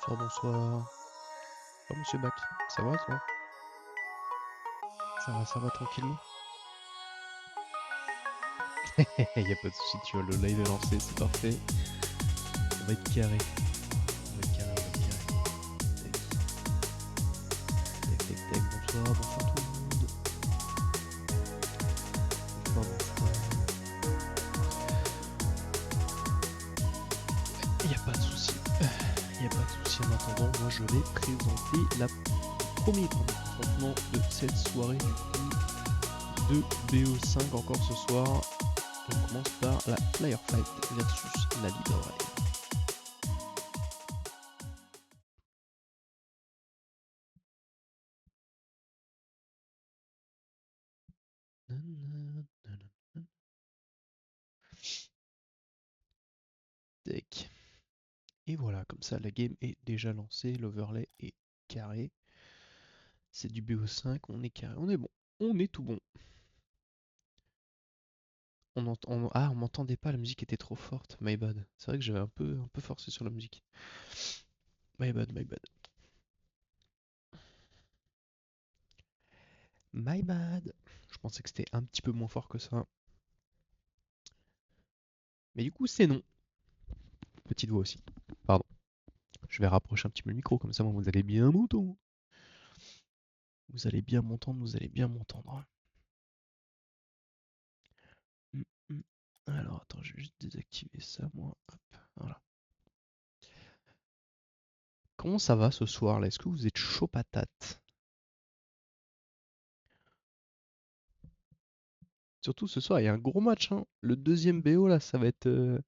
Bonsoir, bonsoir. Oh, monsieur Bac, ça va toi? Ça va tranquillement? Y a pas de souci, tu vois, le live est lancé, c'est parfait. On va être carré. On va être carré, on va être carré. Tac, tac, tac, tac. Bonsoir, bonsoir tout le monde. Bonsoir, bonsoir. Ouais, y a pas de souci. Y a pas de souci. En attendant, moi je vais présenter le premier affrontement de cette soirée du coup de BO5 encore ce soir. On commence par la Firefight versus la Leader Ride. Tac. Et voilà, comme ça la game est déjà lancée, l'overlay est carré. C'est du BO5, on est carré, on est bon. On est tout bon. On m'entendait pas, la musique était trop forte. My bad. C'est vrai que j'avais un peu forcé sur la musique. My bad, my bad. My bad. Je pensais que c'était un petit peu moins fort que ça. Mais du coup, c'est non. Petite voix aussi. Pardon. Je vais rapprocher un petit peu le micro, comme ça, vous allez bien m'entendre. Vous allez bien m'entendre, vous allez bien m'entendre. Hum, hum. Alors, attends, je vais juste désactiver ça, moi. Hop, voilà. Comment ça va ce soir là? Est-ce que vous êtes chaud patate? Surtout ce soir, il y a un gros match, hein. Le deuxième BO là, ça va être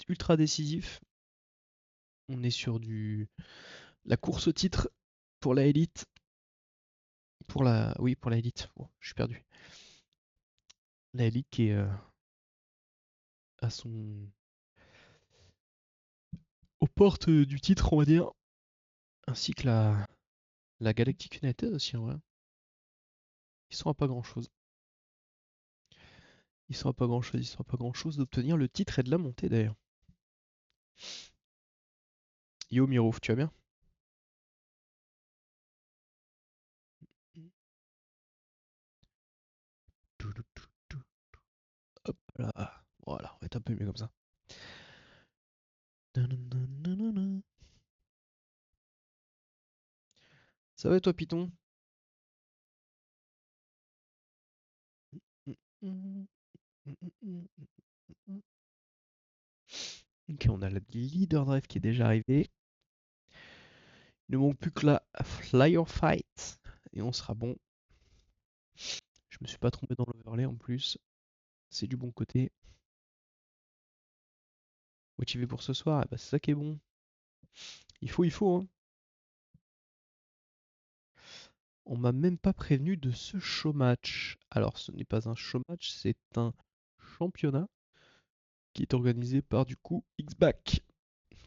ultra décisif. On est sur la course au titre pour la élite. Oui, pour la élite. Oh, je suis perdu. La élite qui est à son aux portes du titre, on va dire, ainsi que la Galactic United aussi en vrai. Ils sont à pas grand-chose. Ils sont à pas grand-chose. Ils sont à pas grand-chose d'obtenir le titre et de la montée d'ailleurs. Yo Mirouf, tu vas bien? Hop là. Voilà, on va être un peu mieux comme ça. Ça va et toi, Python? Ok, on a le leader drive qui est déjà arrivé. Il ne manque plus que la flyer fight et on sera bon. Je me suis pas trompé dans l'overlay en plus. C'est du bon côté. Motivé pour ce soir, eh ben, c'est ça qui est bon. Il faut, hein. On m'a même pas prévenu de ce show match. Alors, ce n'est pas un show match, c'est un championnat qui est organisé par du coup X-Back,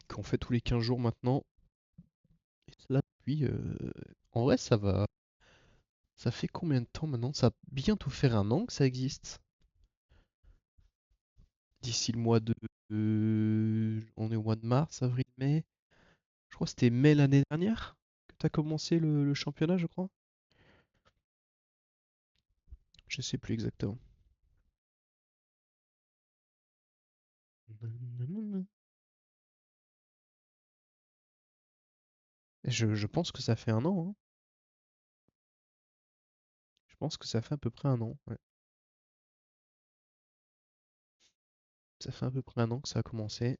qu'on fait tous les 15 jours maintenant. Et cela depuis. En vrai, ça va. Ça fait combien de temps maintenant? Ça va bientôt faire un an que ça existe. D'ici le mois de. On est au mois de mars, avril, mai. Je crois que c'était mai l'année dernière que tu as commencé le championnat, je crois. Je sais plus exactement. Je pense que ça fait un an, hein. Je pense que ça fait à peu près un an. Ouais. Ça fait à peu près un an que ça a commencé,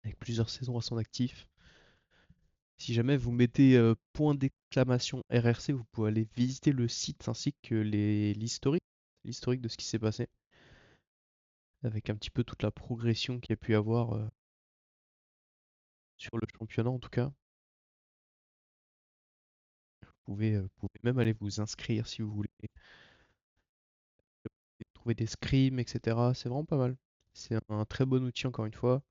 avec plusieurs saisons à son actif. Si jamais vous mettez point d'exclamation RRC, vous pouvez aller visiter le site ainsi que l'historique de ce qui s'est passé, avec un petit peu toute la progression qu'il y a pu avoir sur le championnat en tout cas. Vous pouvez même aller vous inscrire si vous voulez, trouver des scrims, etc. C'est vraiment pas mal. C'est un très bon outil encore une fois.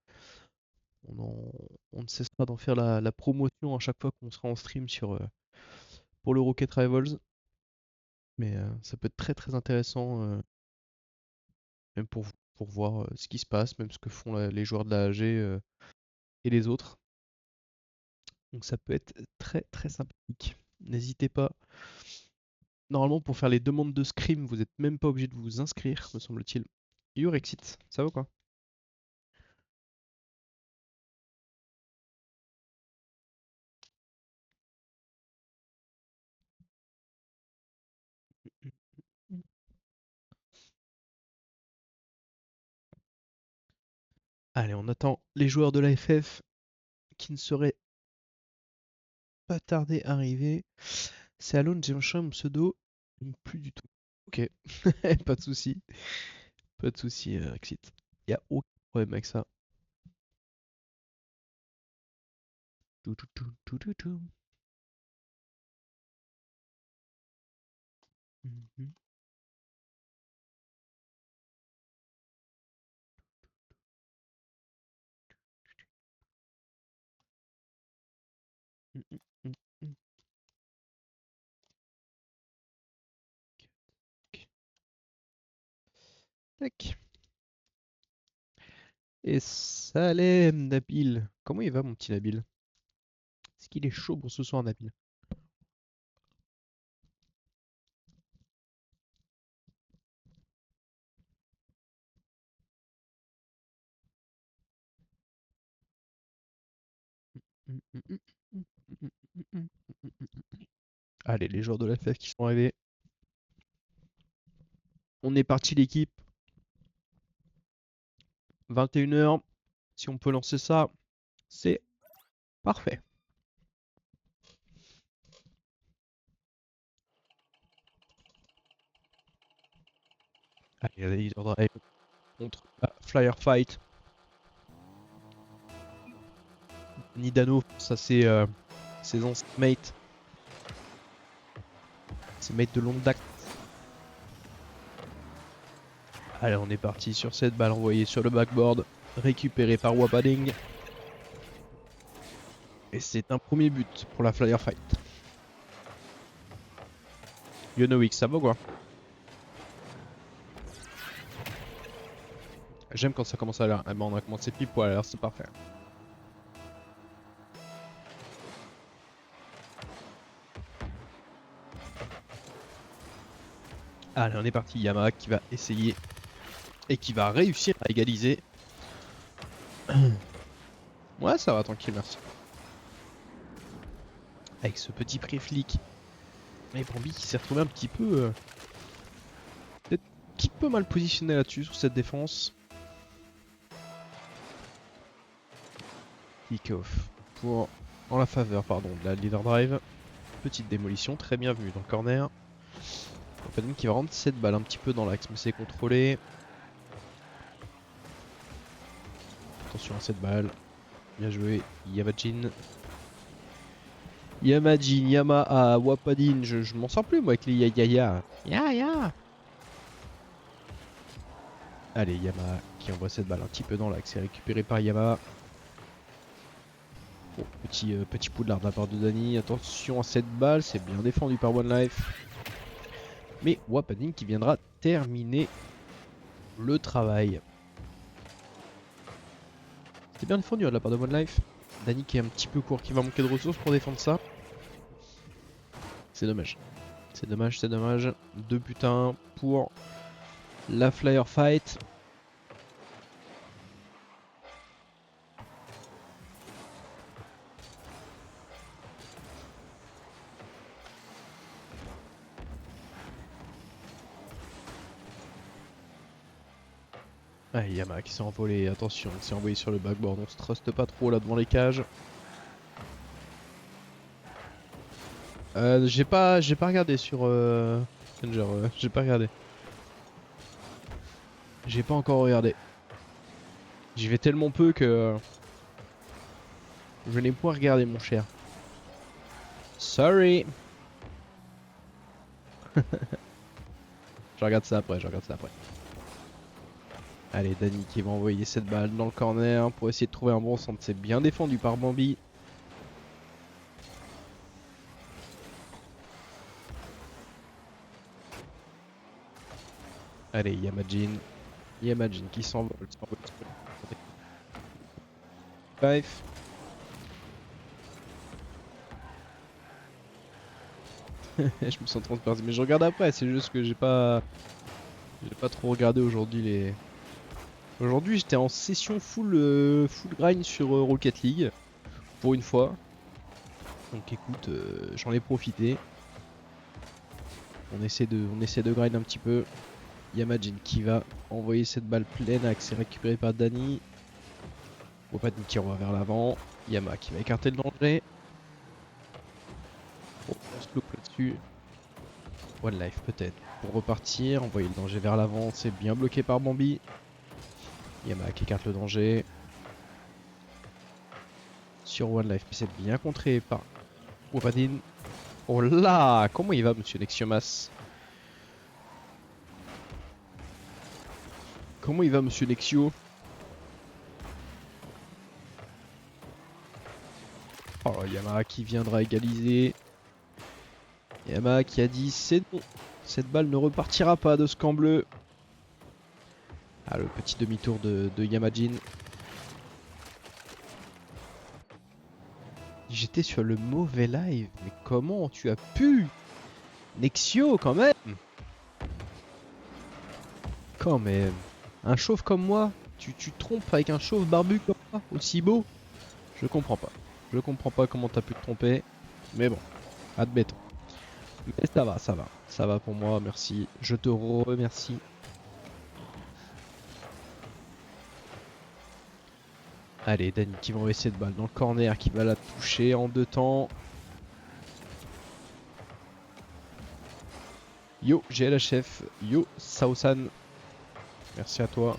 On, en- on ne cessera d'en faire la promotion à chaque fois qu'on sera en stream pour le Rocket Rivals. Mais ça peut être très très intéressant, même pour voir ce qui se passe, même ce que font les joueurs de la AG. et les autres. Donc ça peut être très très sympathique. N'hésitez pas. Normalement, pour faire les demandes de scrim, vous n'êtes même pas obligé de vous inscrire, me semble-t-il. Urexit, ça va quoi? Allez, on attend les joueurs de la FF qui ne seraient pas tardés à arriver. C'est Alone, j'ai un chat, mon pseudo. Plus du tout. Ok, pas de souci. Pas de souci, Exit. Y a aucun problème avec ça. Tout, tout, tout, tout, tout, tout. Mhm. Mm, mm, mm, mm. Ok. Tac. Et Salem, Nabil. Comment il va, mon petit Nabil? Est-ce qu'il est chaud pour ce soir, Nabil? Mm, mm, mm, mm, mm, mm, mm, mm, mm, mm. Allez, les joueurs de la FF qui sont arrivés. On est parti, l'équipe. 21h. Si on peut lancer ça, c'est parfait. Allez, allez, Drive contre la Flyer Fight. Nidano, ça c'est ses anciens mates. Ses mates de longue date. Allez, on est parti sur cette balle envoyée sur le backboard. Récupérée par Wapading. Et c'est un premier but pour la Flyer Fight. Yonowick, ça va quoi? J'aime quand ça commence à l'air. Ah ben on a commencé pile poil, alors c'est parfait. Allez, on est parti. Yamaha qui va essayer et qui va réussir à égaliser. Ouais, ça va, tranquille, merci. Avec ce petit pré-flic. Et Bambi qui s'est retrouvé un petit peu. Peut-être un petit peu mal positionné là-dessus, sur cette défense. Kick-off pour. En la faveur, pardon, de la leader drive. Petite démolition, très bien vue dans le corner. Open qui va rendre cette balle un petit peu dans l'axe, mais c'est contrôlé. Attention à cette balle. Bien joué, Yamajin. Yamajin, Yamaha, Wapadin, je m'en sors plus moi avec les ya. Ya. Allez, Yamaha qui envoie cette balle un petit peu dans l'axe, c'est récupéré par Yamaha. Bon, petit poudlard de la part de Dani. Attention à cette balle, c'est bien défendu par One Life. Mais Wapadin qui viendra terminer le travail. C'était bien défendu de la part de One Life. Dani qui est un petit peu court, qui va manquer de ressources pour défendre ça. C'est dommage. C'est dommage, c'est dommage. 2 putains pour la Flyer Fight. Ah, Yamaha qui s'est envolé, attention, il s'est envoyé sur le backboard, on se truste pas trop là devant les cages. J'ai pas regardé sur Stranger, j'ai pas regardé. J'ai pas encore regardé. J'y vais tellement peu que je n'ai point regardé mon cher. Sorry. Je regarde ça après, Allez, Dani qui va envoyer cette balle dans le corner pour essayer de trouver un bon centre. C'est bien défendu par Bambi. Allez, Yamajin qui s'envole. Life. Je me sens transpercé. Mais je regarde après, c'est juste que j'ai pas trop regardé aujourd'hui les. Aujourd'hui j'étais en session full grind sur Rocket League. Pour une fois. Donc écoute, j'en ai profité. On essaie de grind un petit peu. Yamajin qui va envoyer cette balle pleine, axe récupéré par Dani. Wopadin qui revient vers l'avant. Yama qui va écarter le danger. Oh, on se loupe là-dessus. One life peut-être pour repartir. Envoyer le danger vers l'avant. C'est bien bloqué par Bambi. Yama qui écarte le danger. Sur One life, mais c'est bien contré par Wopadin. Oh là, comment il va, monsieur Nexiomas? Comment il va, monsieur Nexio? Oh, Yamaha qui viendra égaliser. Yamaha qui a dit c'est non. Cette balle ne repartira pas de ce camp bleu. Ah, le petit demi-tour de Yamajin. J'étais sur le mauvais live. Mais comment tu as pu? Nexio, quand même. Quand même. Un chauve comme moi, tu te trompes avec un chauve barbu comme moi, aussi beau? Je comprends pas. Je comprends pas comment t'as pu te tromper. Mais bon, admettons. Mais ça va, ça va. Ça va pour moi, merci. Je te remercie. Allez, Dani qui va envoyer cette balle dans le corner, qui va la toucher en deux temps. Yo, GLHF. Yo, Saosan. Merci à toi.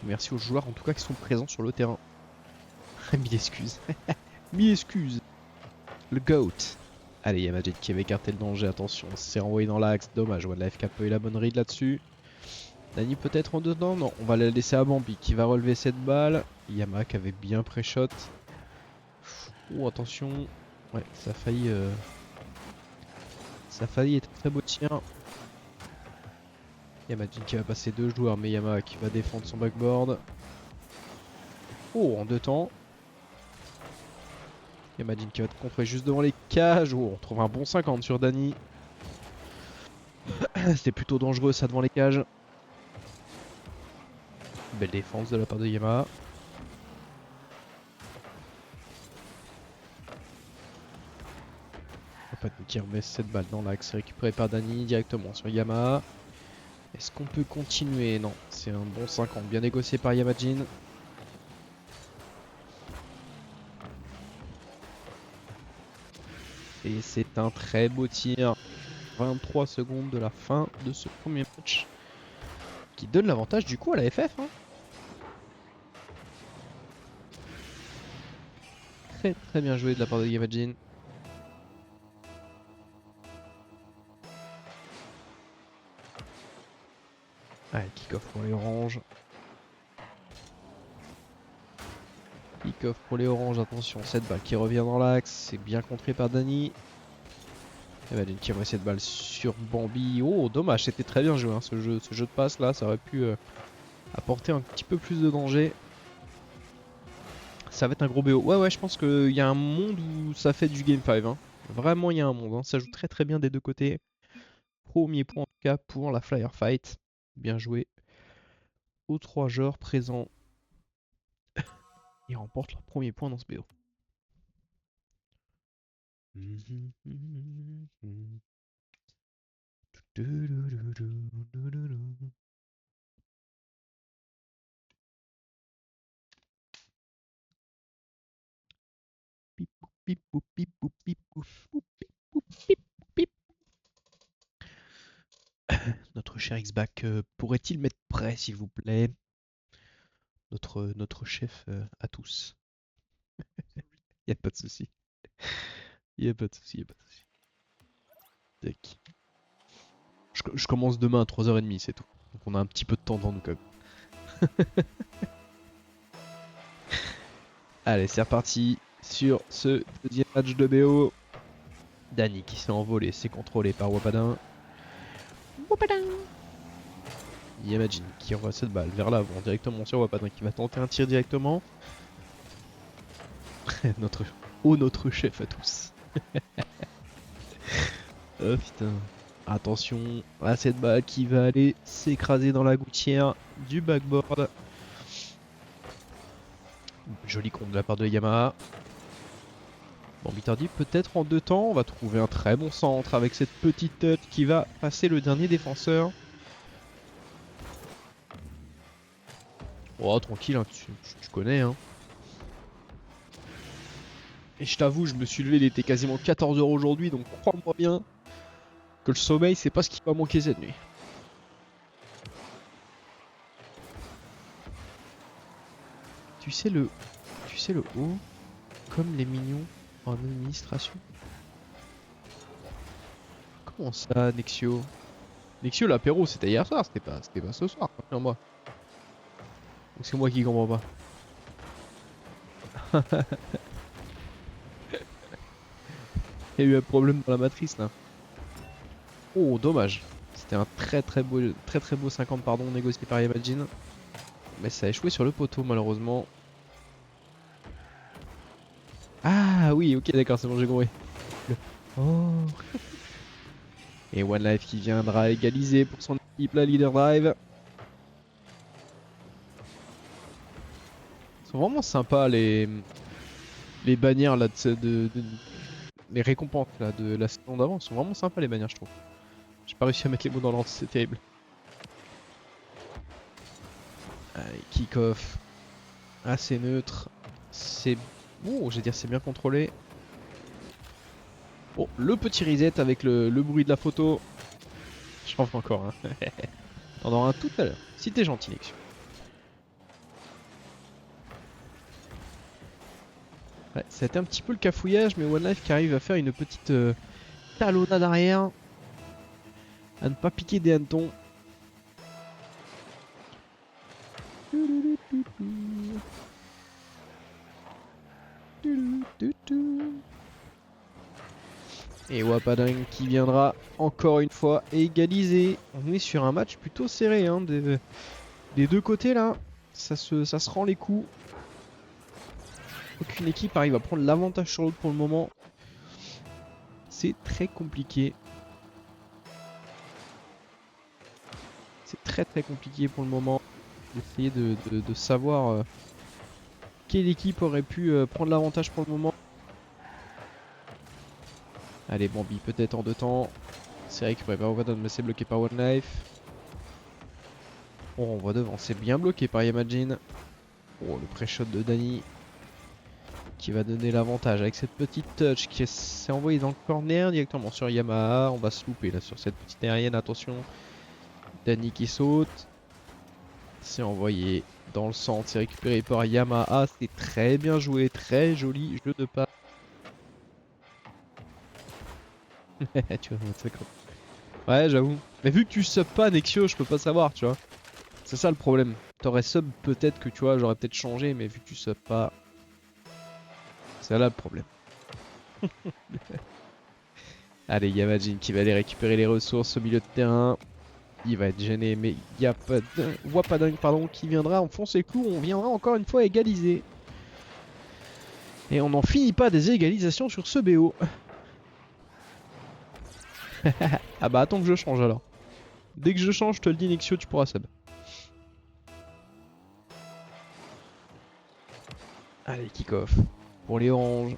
Merci aux joueurs en tout cas qui sont présents sur le terrain. Mille excuses. Mille excuses. Le GOAT. Allez, Yamajin qui avait écarté le danger, attention, c'est renvoyé dans l'axe, dommage, OneLife qui a pas eu la bonne read là-dessus. Dani peut-être en dedans, non, on va la laisser à Bambi qui va relever cette balle. Yama qui avait bien pré-shot. Oh attention, ouais, ça a failli être un très beau tir. Yamajin qui va passer deux joueurs, mais Yama qui va défendre son backboard. Oh, en deux temps. Yamajin qui va te contrer juste devant les cages. Oh, on trouve un bon 50 sur Dani. C'était plutôt dangereux ça devant les cages. Belle défense de la part de Yama. Wopadin qui remet cette balle dans l'axe, récupérée par Dani directement sur Yama. Est-ce qu'on peut continuer? Non, c'est un bon 50, bien négocié par Yamajin. Et c'est un très beau tir. 23 secondes de la fin de ce premier match. Qui donne l'avantage du coup à la FF. Hein. Très très bien joué de la part de Yamajin. Allez, kick-off pour les oranges. Kick-off pour les oranges, attention, cette balle qui revient dans l'axe, c'est bien contré par Dani. Yamajin qui envoie cette balle sur Bambi. Oh, dommage, c'était très bien joué hein, ce jeu de passe là, ça aurait pu apporter un petit peu plus de danger. Ça va être un gros BO. Ouais, ouais, je pense qu'il y a un monde où ça fait du Game 5. Hein. Vraiment, il y a un monde. Hein. Ça joue très très bien des deux côtés. Premier point en tout cas pour la Flyer Fight. Bien joué aux trois joueurs présents. Ils remportent leur premier point dans ce BO. Notre cher X-Back, pourrait-il mettre prêt s'il vous plaît? Notre chef à tous. Y a pas de souci. Y a pas de souci, y a pas de souci. Tac. Je commence demain à 3h30, c'est tout. Donc on a un petit peu de temps devant nous quand même. Allez, c'est reparti sur ce deuxième match de BO. Dani qui s'est envolé, c'est contrôlé par Wopadin. Wopadin. Yamajin qui envoie cette balle vers l'avant directement sur Wopadin qui va tenter un tir directement. notre chef à tous. Oh putain. Attention à cette balle qui va aller s'écraser dans la gouttière du backboard. Joli compte de la part de Yamaha. Bon, Bitardi peut-être en 2 temps. On va trouver un très bon centre avec cette petite tête qui va passer le dernier défenseur. Oh, tranquille, hein, tu connais. Hein. Et je t'avoue, je me suis levé, il était quasiment 14 h aujourd'hui, donc crois-moi bien que le sommeil, c'est pas ce qui va manquer cette nuit. Tu sais le haut, comme les mignons en administration. Comment ça, Nexio? Nexio, l'apéro, c'était hier soir, c'était pas ce soir, moi. Ou c'est moi qui comprends pas. Il y a eu un problème dans la matrice là. Oh, dommage. C'était un très beau 50 pardon, négocié par Yamajin. Mais ça a échoué sur le poteau malheureusement. Ah oui, ok, d'accord, c'est bon, j'ai compris. Oh. Et One Life qui viendra égaliser pour son équipe, la leader drive. Ils sont vraiment sympas les bannières là les récompenses là de la saison d'avant. Sont vraiment sympas les bannières, je trouve. J'ai pas réussi à mettre les mots dans l'ordre, c'est terrible. Allez, kick-off. Assez neutre. C'est... Oh, j'allais dire c'est bien contrôlé. Oh, le petit reset avec le bruit de la photo. J'en fais encore un. T'en auras un tout à l'heure. Si t'es gentil, Nexio. Ouais, ça a été un petit peu le cafouillage, mais One Life qui arrive à faire une petite talonnade arrière. À ne pas piquer des hannetons. Et Wapadang qui viendra encore une fois égaliser. On est sur un match plutôt serré hein, des deux côtés là. Ça se rend les coups. Aucune équipe arrive à prendre l'avantage sur l'autre pour le moment. C'est très compliqué. C'est très compliqué pour le moment d'essayer de savoir quelle équipe aurait pu prendre l'avantage pour le moment. Allez, Bambi peut-être en 2 temps. C'est récupéré par Overdon mais c'est bloqué par One Life. Oh, on voit devant, c'est bien bloqué par Yamajin. Oh, le pré-shot de Dani qui va donner l'avantage avec cette petite touch qui s'est envoyée dans le corner directement sur Yamaha. On va se louper là sur cette petite aérienne, attention. Dani qui saute. C'est envoyé dans le centre, c'est récupéré par Yamaha. C'est très bien joué, très joli jeu de pas. Tu vois, c'est quoi. Ouais, j'avoue. Mais vu que tu sub pas Nexio, je peux pas savoir, tu vois. C'est ça le problème. T'aurais sub peut-être que tu vois, j'aurais peut-être changé, mais vu que tu sub pas, c'est là le problème. Allez, Yamajin qui va aller récupérer les ressources au milieu de terrain. Il va être gêné, mais il y a pas de Wapadang pardon, qui viendra enfoncer le clou. On viendra encore une fois égaliser. Et on n'en finit pas des égalisations sur ce BO. Ah bah attends que je change alors. Dès que je change, je te le dis Nexio, tu pourras sub. Allez, kick-off. Pour les oranges.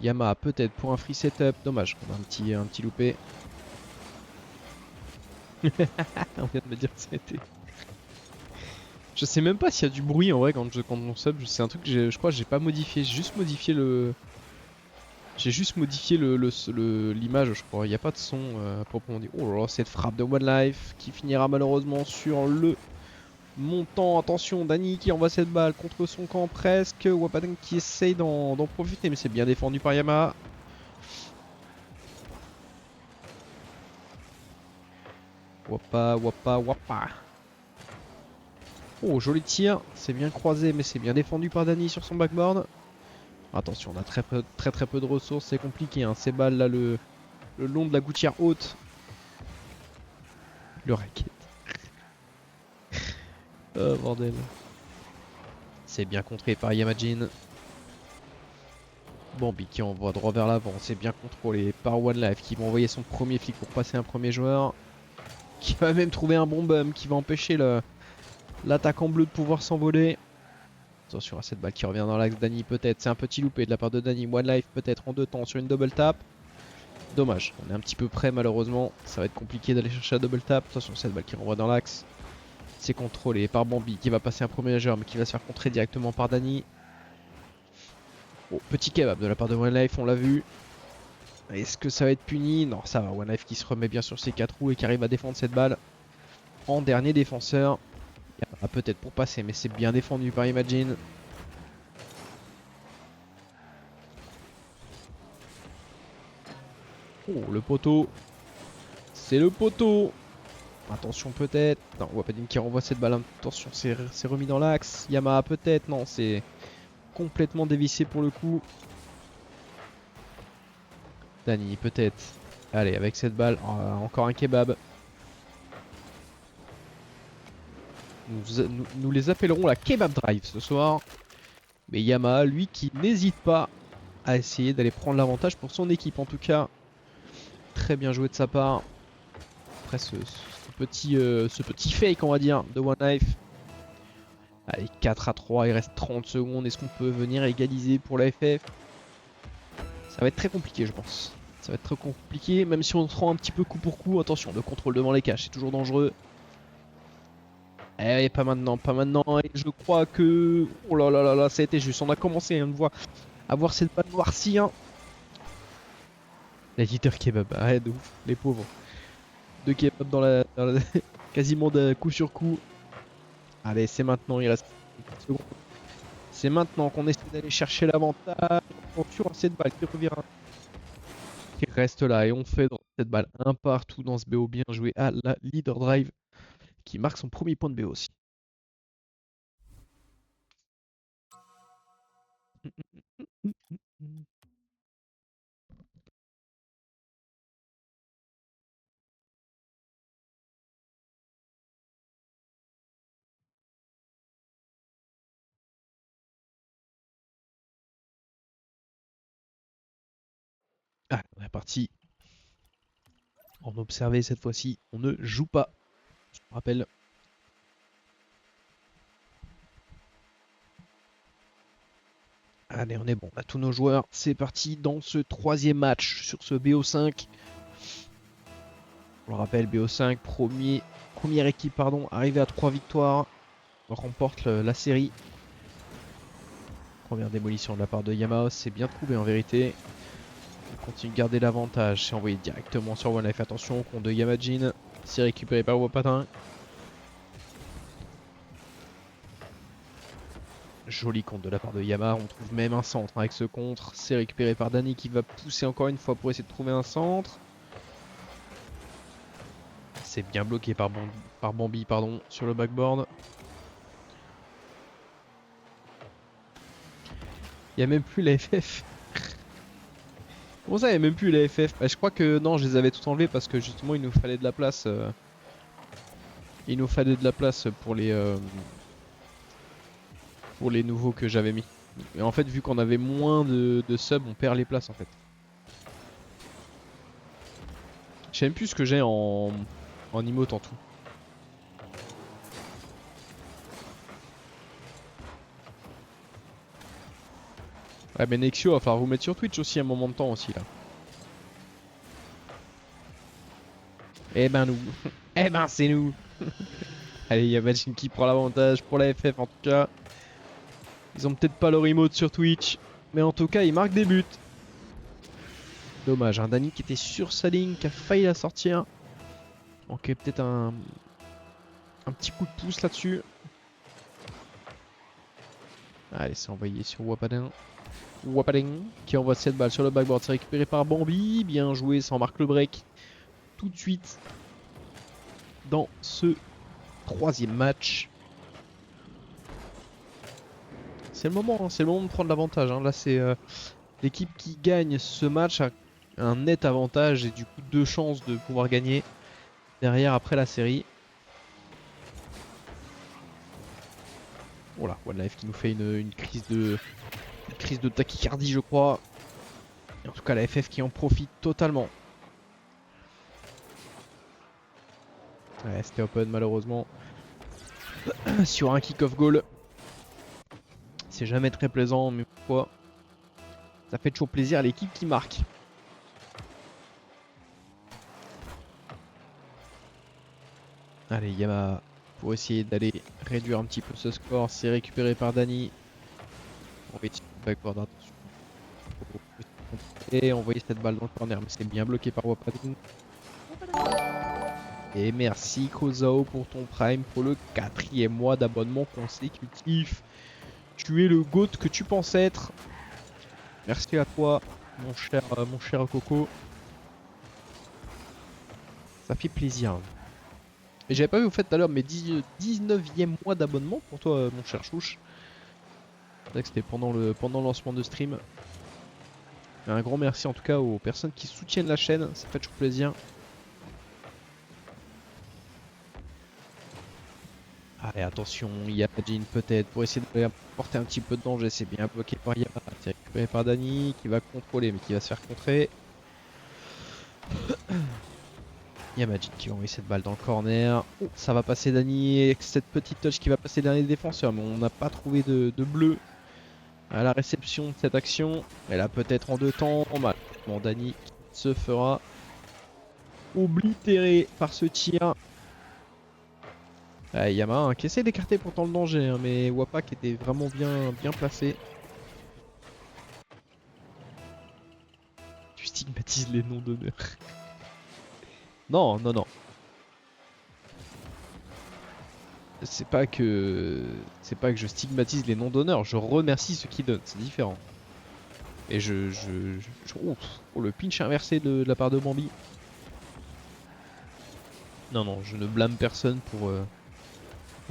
Yamaha peut-être pour un free setup. Dommage, on a un petit loupé. On vient de me dire que c'était... Je sais même pas s'il y a du bruit en vrai quand on sub. C'est un truc que je crois que j'ai pas modifié. J'ai juste modifié le... J'ai juste modifié l'image, je crois. Il n'y a pas de son à proprement dit. Oh là là, cette frappe de One Life qui finira malheureusement sur le montant. Attention, Dani qui envoie cette balle contre son camp presque. Wapadang qui essaye d'en profiter, mais c'est bien défendu par Yamaha. Wapa. Oh, joli tir. C'est bien croisé, mais c'est bien défendu par Dani sur son backboard. Attention, on a très peu de ressources. C'est compliqué, hein. Ces balles là, le long de la gouttière haute. Le racket. Oh bordel. C'est bien contré par Yamajin. Bambi qui envoie droit vers l'avant, c'est bien contrôlé par One Life qui va envoyer son premier flic pour passer un premier joueur. Qui va même trouver un bon bum qui va empêcher l'attaquant bleu de pouvoir s'envoler. Attention à cette balle qui revient dans l'axe. Dani peut-être, c'est un petit loupé de la part de Dani. One Life peut-être en deux temps sur une double tap. Dommage, on est un petit peu près malheureusement. Ça va être compliqué d'aller chercher la double tap. Attention cette balle qui renvoie dans l'axe. C'est contrôlé par Bambi qui va passer un premier nageur mais qui va se faire contrer directement par Dani. Oh, petit kebab de la part de One Life, on l'a vu. Est-ce que ça va être puni? Non, ça va. One Life qui se remet bien sur ses 4 roues et qui arrive à défendre cette balle en dernier défenseur. Peut-être pour passer, mais c'est bien défendu par Imagine. Oh, le poteau. C'est le poteau. Attention peut-être. Non, Wapadin qui renvoie cette balle. Attention, c'est remis dans l'axe. Yamaha peut-être. Non, c'est complètement dévissé pour le coup. Dani peut-être. Allez, avec cette balle, encore un kebab. Nous les appellerons la Kebab Drive ce soir. Mais Yamaha, lui, qui n'hésite pas à essayer d'aller prendre l'avantage pour son équipe. En tout cas, très bien joué de sa part. Après ce petit fake, on va dire, de One Life. Allez, 4 à 3, il reste 30 secondes. Est-ce qu'on peut venir égaliser pour la FF? Ça va être très compliqué, je pense. Ça va être très compliqué, même si on se rend un petit peu coup pour coup. Attention, le contrôle devant les cages, c'est toujours dangereux. Eh, pas maintenant, pas maintenant. Et je crois que... Oh là là là là, ça a été juste. On a commencé à voir cette balle noircie. Hein. L'éditeur kebab, arrête de ouf, les pauvres. Deux kebabs quasiment de coup sur coup. Allez, c'est maintenant, il reste 30 secondes. C'est maintenant qu'on essaie d'aller chercher l'avantage. Attention à cette balle qui revient. Qui reste là et on fait dans cette balle un partout dans ce BO. Bien joué à la Leader Drive qui marque son premier point de BO aussi. Ah, on est parti. En observé cette fois-ci, on ne joue pas. Je me rappelle. Allez, on est bon. On a tous nos joueurs. C'est parti dans ce troisième match sur ce BO5. On le rappelle, BO5, première équipe, pardon, arrivée à 3 victoires. Remporte la série. Première démolition de la part de Yamaha, c'est bien trouvé en vérité. On continue de garder l'avantage, c'est envoyé directement sur One Life. Attention, compte de Yamajin, c'est récupéré par Wapatin. Joli compte de la part de Yamaha, on trouve même un centre avec ce contre. C'est récupéré par Dani qui va pousser encore une fois pour essayer de trouver un centre. C'est bien bloqué par Bambi, pardon, sur le backboard. Il n'y a même plus la FF. Comment ça, il n'y a même plus la FF? Bah, je crois que non, je les avais tout enlevés parce que justement il nous fallait de la place. Il nous fallait de la place pour les nouveaux que j'avais mis. Et en fait, vu qu'on avait moins de subs, on perd les places en fait. Je sais même plus ce que j'ai en emote en tout. Ouais, mais Nexio, il va falloir vous mettre sur Twitch aussi un moment de temps aussi là. Eh ben nous. Eh ben c'est nous. Allez, il y a Majin qui prend l'avantage pour la FF en tout cas. Ils ont peut-être pas leur emote sur Twitch. Mais en tout cas, ils marquent des buts. Dommage, un Dani qui était sur sa ligne, qui a failli la sortir. Manquait peut-être un petit coup de pouce là-dessus. Allez, c'est envoyé sur Wapadin. Wapadin qui envoie cette balle sur le backboard. C'est récupéré par Bambi. Bien joué, ça en marque le break. Tout de suite dans ce troisième match. C'est le moment, hein, c'est le moment de prendre l'avantage. Hein. Là, c'est l'équipe qui gagne ce match a un net avantage et du coup 2 chances de pouvoir gagner derrière après la série. Voilà, One Life qui nous fait une crise de tachycardie, je crois. Et en tout cas, la FF qui en profite totalement. Ouais, c'était open malheureusement. Sur un kick-off goal. C'est jamais très plaisant, mais pourquoi ça fait toujours plaisir à l'équipe qui marque. Allez, Yama, pour essayer d'aller réduire un petit peu ce score, c'est récupéré par Dani. On va essayer de backward, attention. Et envoyer cette balle dans le corner, mais c'est bien bloqué par Wapadou. Et merci Kozao pour ton prime pour le 4e mois d'abonnement consécutif. Tu es le GOAT que tu penses être. Merci à toi, mon cher Coco. Ça fait plaisir. Et j'avais pas vu au fait tout à l'heure, mais 19e mois d'abonnement pour toi, mon cher Chouche. C'est vrai que c'était pendant le lancement de stream. Un grand merci en tout cas aux personnes qui soutiennent la chaîne, ça fait toujours plaisir. Allez, attention, Yamajin peut-être pour essayer de porter un petit peu de danger. C'est bien bloqué par Yama. C'est récupéré par Dani qui va contrôler mais qui va se faire contrer. Yamajin qui va envoyer cette balle dans le corner. Oh, ça va passer Dani avec cette petite touch qui va passer derrière les défenseurs. Mais on n'a pas trouvé de bleu à la réception de cette action. Elle a peut-être en deux temps. Mal. Bon, Dani se fera oblitérer par ce tir. Yama hein, qui essaie d'écarter pourtant le danger, hein, mais Wapak était vraiment bien placé. Tu stigmatises les noms d'honneur. Non, non, non. C'est pas que je stigmatise les noms d'honneur, je remercie ceux qui donnent, c'est différent. Et oh, le pinch inversé de la part de Bambi. Non, non, je ne blâme personne pour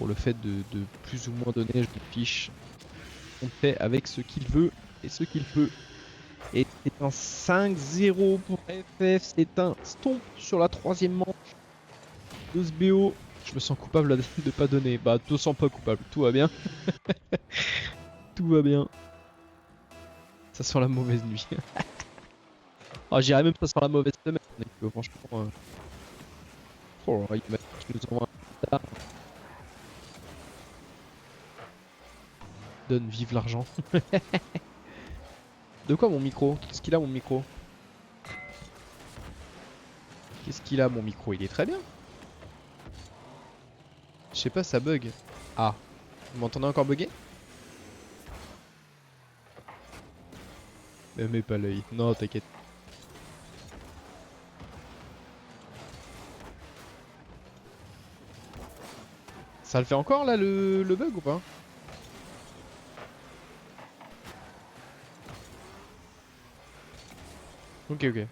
le fait de plus ou moins donner, je me fiche. On fait avec ce qu'il veut et ce qu'il peut. Et c'est un 5-0 pour FF, c'est un stomp sur la 3e manche de ce BO. Je me sens coupable de pas donner. Bah, te sens pas coupable, tout va bien. Tout va bien. Ça sent la mauvaise nuit. Ah, j'irais même pas sur la mauvaise semaine, franchement. Oh, tu nous envoies un tard. Donne, vive l'argent. De quoi mon micro? Qu'est-ce qu'il a mon micro? Qu'est-ce qu'il a mon micro? Il est très bien. Je sais pas, ça bug. Ah, vous m'entendez encore bugger? Ne mets pas l'œil. Non, t'inquiète. Ça le fait encore là le bug ou pas? Ok, ok.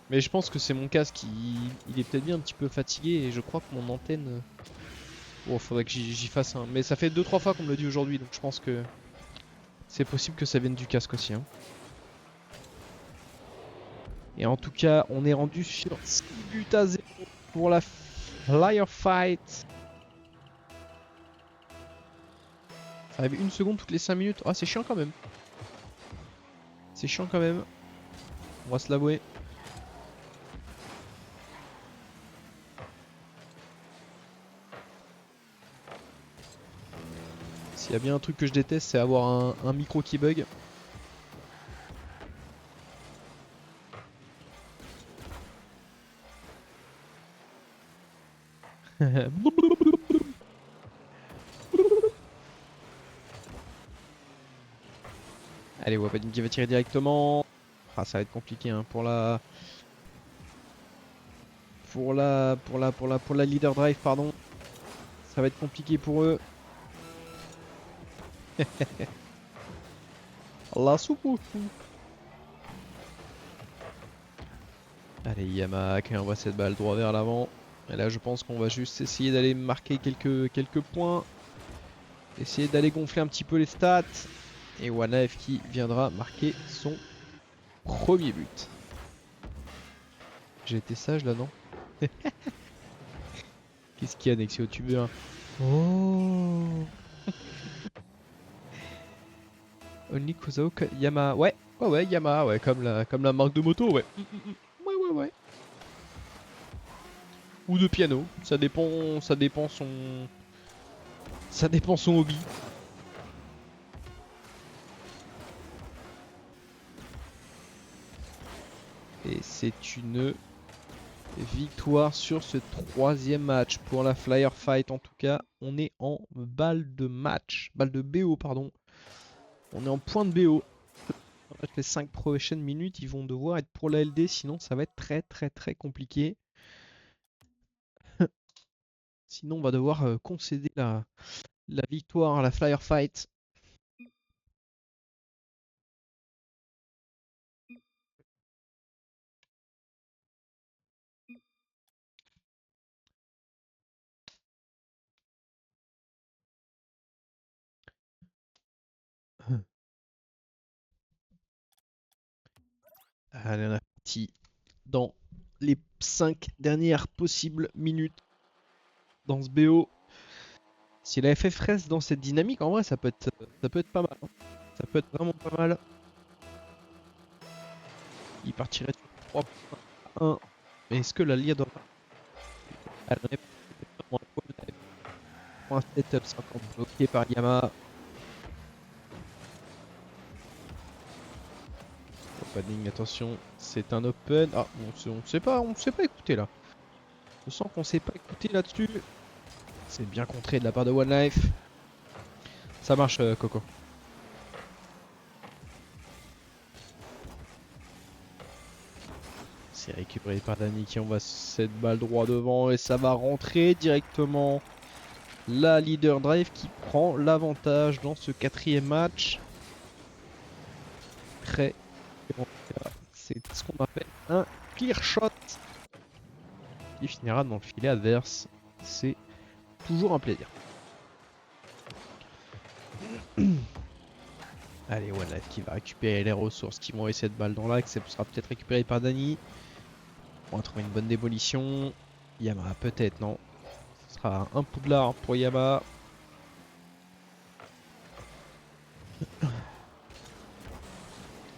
Mais je pense que c'est mon casque, il est peut-être bien un petit peu fatigué et je crois que mon antenne... Bon, faudrait que j'y fasse un... Mais ça fait 2-3 fois qu'on me l'a dit aujourd'hui, donc je pense que c'est possible que ça vienne du casque aussi. Hein. Et en tout cas, on est rendu sur 6 buts à 0 pour la Flyer Fight. Ça arrive une seconde toutes les 5 minutes. Ah, c'est chiant quand même. C'est chiant quand même. On va se l'avouer. S'il y a bien un truc que je déteste, c'est avoir un micro qui bug. Allez, Wapadin qui va tirer directement. Ah, ça va être compliqué hein, pour la leader drive, pardon. Ça va être compliqué pour eux. La soupe. Allez, Yama qui envoie cette balle droit vers l'avant. Et là, je pense qu'on va juste essayer d'aller marquer quelques points. Essayer d'aller gonfler un petit peu les stats. Et OneLife qui viendra marquer son premier but. J'ai été sage là, non? Qu'est-ce qu'il y a, Nexio? Tu veux un... Oh. Only Kozao Yama. Ouais, Ouais, Yamaha, ouais, comme la marque de moto, ouais. Ouais. Ou de piano, ça dépend son hobby. Et c'est une victoire sur ce troisième match pour la Flyer Fight. En tout cas, on est en balle de match, balle de BO, pardon. On est en point de BO. Les 5 prochaines minutes, ils vont devoir être pour la LD, sinon ça va être très compliqué. Sinon, on va devoir concéder la victoire à la Flyer Fight. Allez, on est parti dans les 5 dernières possibles minutes dans ce BO. Si la FF reste dans cette dynamique, en vrai, ça peut être pas mal. Hein. Ça peut être vraiment pas mal. Il partirait sur 3.1. Mais est-ce que la Lia doit pas... Elle en est vraiment pour un setup 50 bloqué par Yama. Opening, attention, c'est un open. Ah, on sait pas écouter là. Je sens qu'on sait pas écouter là-dessus. C'est bien contré de la part de One Life. Ça marche, Coco. C'est récupéré par Dani qui envoie cette balle droit devant et ça va rentrer directement. La leader drive qui prend l'avantage dans ce quatrième match. Très c'est ce qu'on appelle un clear shot. Il finira dans le filet adverse. C'est toujours un plaisir. Allez, One Life qui va récupérer les ressources qui vont essayer cette balle dans l'axe. Ça sera peut-être récupéré par Dani. On va trouver une bonne démolition. Yama peut-être, non. Ce sera un poudlard pour Yama.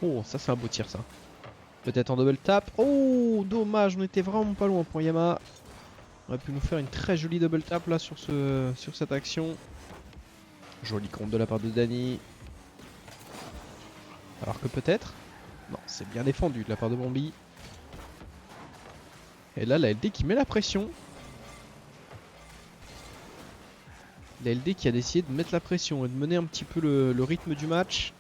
Oh, ça c'est un beau tir ça. Peut-être en double tap. Oh, dommage, on était vraiment pas loin pour Yama. On aurait pu nous faire une très jolie double tap là sur cette action. Joli compte de la part de Dani. Alors que peut-être... Non, c'est bien défendu de la part de Bombi. Et là, la LD qui met la pression. La LD qui a décidé de mettre la pression et de mener un petit peu le rythme du match.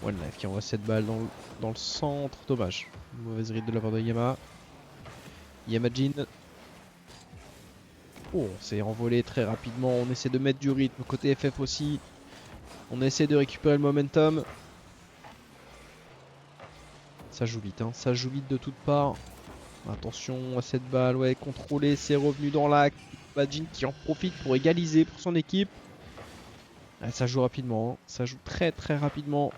One Life qui envoie cette balle dans le centre. Dommage. Mauvaise ride de la part de Yama. Yamajin. Oh, on s'est envolé très rapidement. On essaie de mettre du rythme. Côté FF aussi. On essaie de récupérer le momentum. Ça joue vite, hein. Ça joue vite de toutes parts. Attention à cette balle, ouais, contrôlé, c'est revenu dans l'axe. Yamajin qui en profite pour égaliser pour son équipe. Ah, ça joue rapidement, hein. Ça joue très rapidement.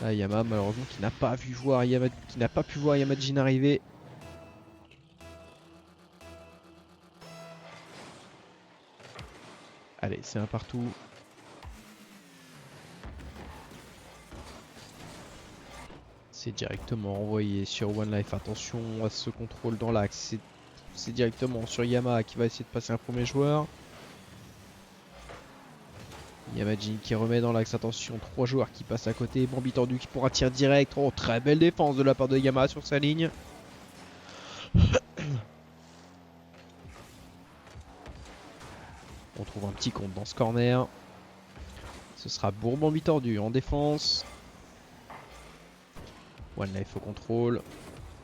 Là, Yama malheureusement qui n'a pas pu voir Yamajin arriver. Allez, c'est un partout. C'est directement envoyé sur One Life. Attention à ce contrôle dans l'axe. C'est directement sur Yama qui va essayer de passer un premier joueur. Yamajin qui remet dans l'axe. Attention, 3 joueurs qui passent à côté. Bombi tendu qui pourra tirer direct. Oh, très belle défense de la part de Yama sur sa ligne. On trouve un petit compte dans ce corner. Ce sera Bourbon tordu en défense. One Life au contrôle.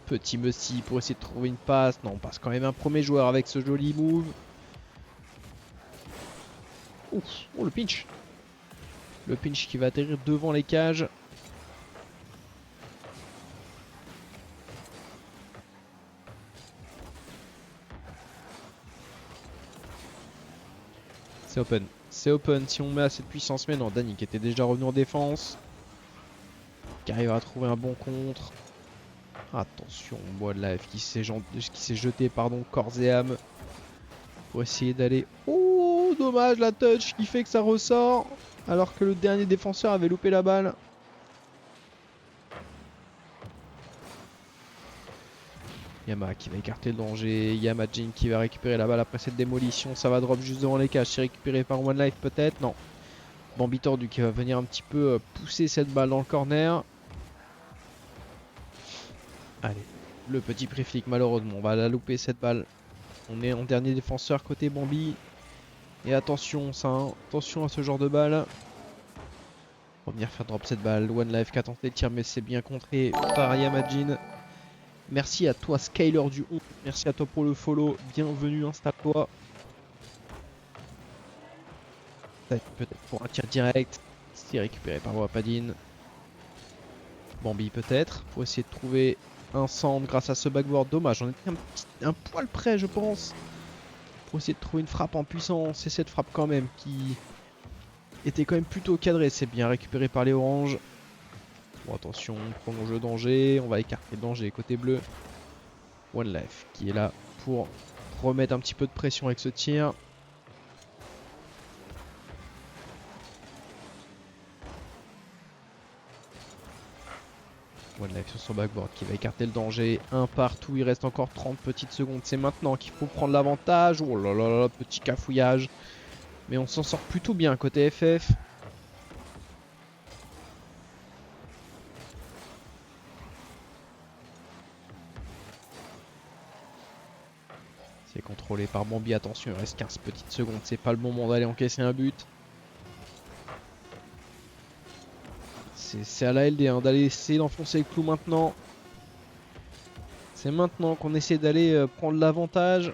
Petit Messi pour essayer de trouver une passe. Non, on passe quand même un premier joueur avec ce joli move. Ouf, oh le pinch. Le pinch qui va atterrir devant les cages. C'est open. C'est open si on met assez de puissance. Mais non, Dani qui était déjà revenu en défense. Qui arrive à trouver un bon contre. Attention, One Life qui s'est jeté corps et âme. Pour essayer d'aller... Oh, dommage la touch qui fait que ça ressort. Alors que le dernier défenseur avait loupé la balle. Yama qui va écarter le danger. Yamajin qui va récupérer la balle après cette démolition. Ça va drop juste devant les cages. C'est récupéré par One Life peut-être. Non. Bambi tordu qui va venir un petit peu pousser cette balle dans le corner. Allez. Le petit pré-flic malheureusement. On va la louper cette balle. On est en dernier défenseur côté Bambi. Et attention ça. Hein. Attention à ce genre de balle. On va venir faire drop cette balle. One Life qui a tenté de tir mais c'est bien contré par Yamajin. Merci à toi Skyler du 11. Merci à toi pour le follow. Bienvenue, installe-toi. Peut-être pour un tir direct. C'est récupéré par Wapadin. Bambi peut-être. Pour essayer de trouver un centre grâce à ce backboard. Dommage, on était un poil près je pense. Pour essayer de trouver une frappe en puissance. Et cette frappe quand même qui était quand même plutôt cadrée. C'est bien récupéré par les oranges. Bon attention, on prolonge le danger. On va écarter le danger côté bleu. One Life qui est là pour remettre un petit peu de pression avec ce tir. One Life sur son backboard qui va écarter le danger. Un partout, il reste encore 30 petites secondes. C'est maintenant qu'il faut prendre l'avantage. Oh là là là, petit cafouillage. Mais on s'en sort plutôt bien côté FF. C'est contrôlé par Bambi. Attention, il reste 15 petites secondes. C'est pas le moment d'aller encaisser un but. C'est à la LD hein, d'aller essayer d'enfoncer le clou maintenant. C'est maintenant qu'on essaie d'aller prendre l'avantage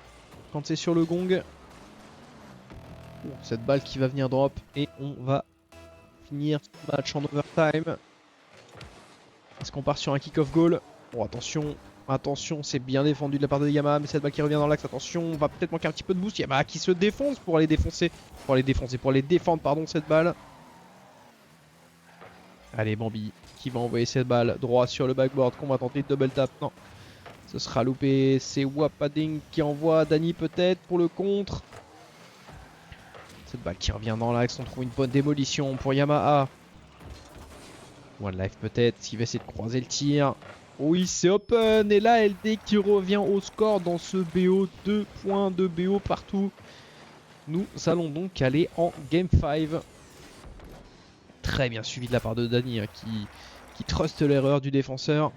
quand c'est sur le gong. Oh, cette balle qui va venir drop et on va finir ce match en overtime. Est-ce qu'on part sur un kick-off goal? Oh attention, attention, c'est bien défendu de la part de Yama, mais cette balle qui revient dans l'axe, attention, on va peut-être manquer un petit peu de boost. Yama qui se défonce pour aller défoncer, pour aller défendre pardon cette balle. Allez Bambi qui va envoyer cette balle droit sur le backboard qu'on va tenter de double tap. Non, ce sera loupé. C'est Wapading qui envoie Dani peut-être pour le contre. Cette balle qui revient dans l'axe. On trouve une bonne démolition pour Yamaha. One Life peut-être qui va essayer de croiser le tir. Oui c'est open. Et là LD qui revient au score dans ce BO. 2 points de BO partout. Nous allons donc aller en Game 5. Très bien suivi de la part de Dani hein, qui trust l'erreur du défenseur.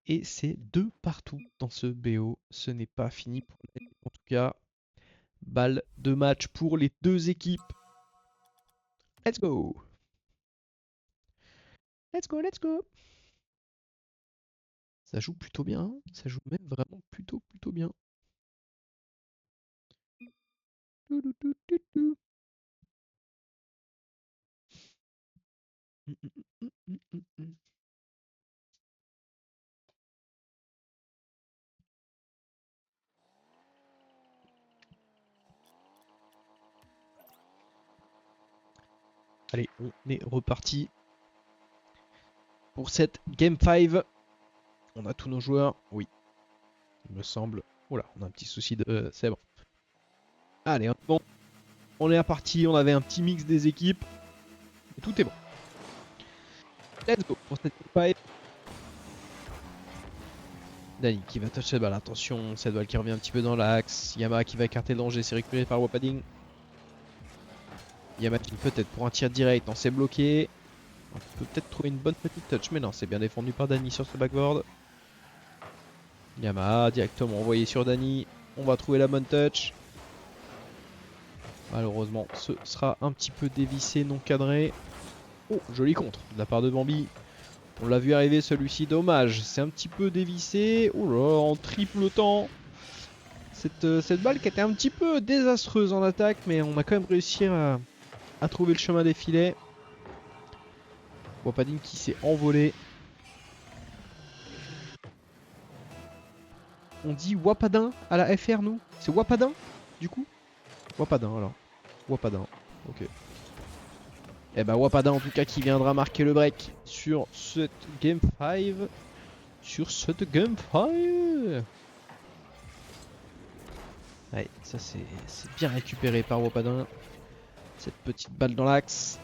Et c'est 2 partout dans ce BO. Ce n'est pas fini pour nous. En tout cas, balle de match pour les deux équipes. Let's go. Let's go, let's go. Ça joue plutôt bien. Hein. Ça joue même vraiment plutôt bien. Allez, on est reparti pour cette Game 5. On a tous nos joueurs. Oui, il me semble. Oh là, on a un petit souci de... c'est bon. Allez, bon. On est reparti. On avait un petit mix des équipes. Et tout est bon. Let's go pour cette Game 5. Dani qui va toucher cette balle. Attention, cette balle qui revient un petit peu dans l'axe. Yama qui va écarter le danger. C'est récupéré par Wapading. Yamajin peut-être pour un tir direct. On s'est bloqué. On peut peut-être trouver une bonne petite touch. Mais non, c'est bien défendu par Dani sur ce backboard. Yamaha directement envoyé sur Dani. On va trouver la bonne touch. Malheureusement, ce sera un petit peu dévissé, non cadré. Oh, joli contre de la part de Bambi. On l'a vu arriver celui-ci, dommage. C'est un petit peu dévissé. Oh là, en triple temps. Cette balle qui était un petit peu désastreuse en attaque, mais on a quand même réussi à trouver le chemin des filets. Wapadin qui s'est envolé. On dit Wapadin à la FR, nous? C'est Wapadin, du coup? Wapadin, alors. Wapadin, ok. Et bah Wapadin, en tout cas, qui viendra marquer le break sur cette Game 5. Sur cette Game 5. Ouais, ça c'est bien récupéré par Wapadin. Cette petite balle dans l'axe.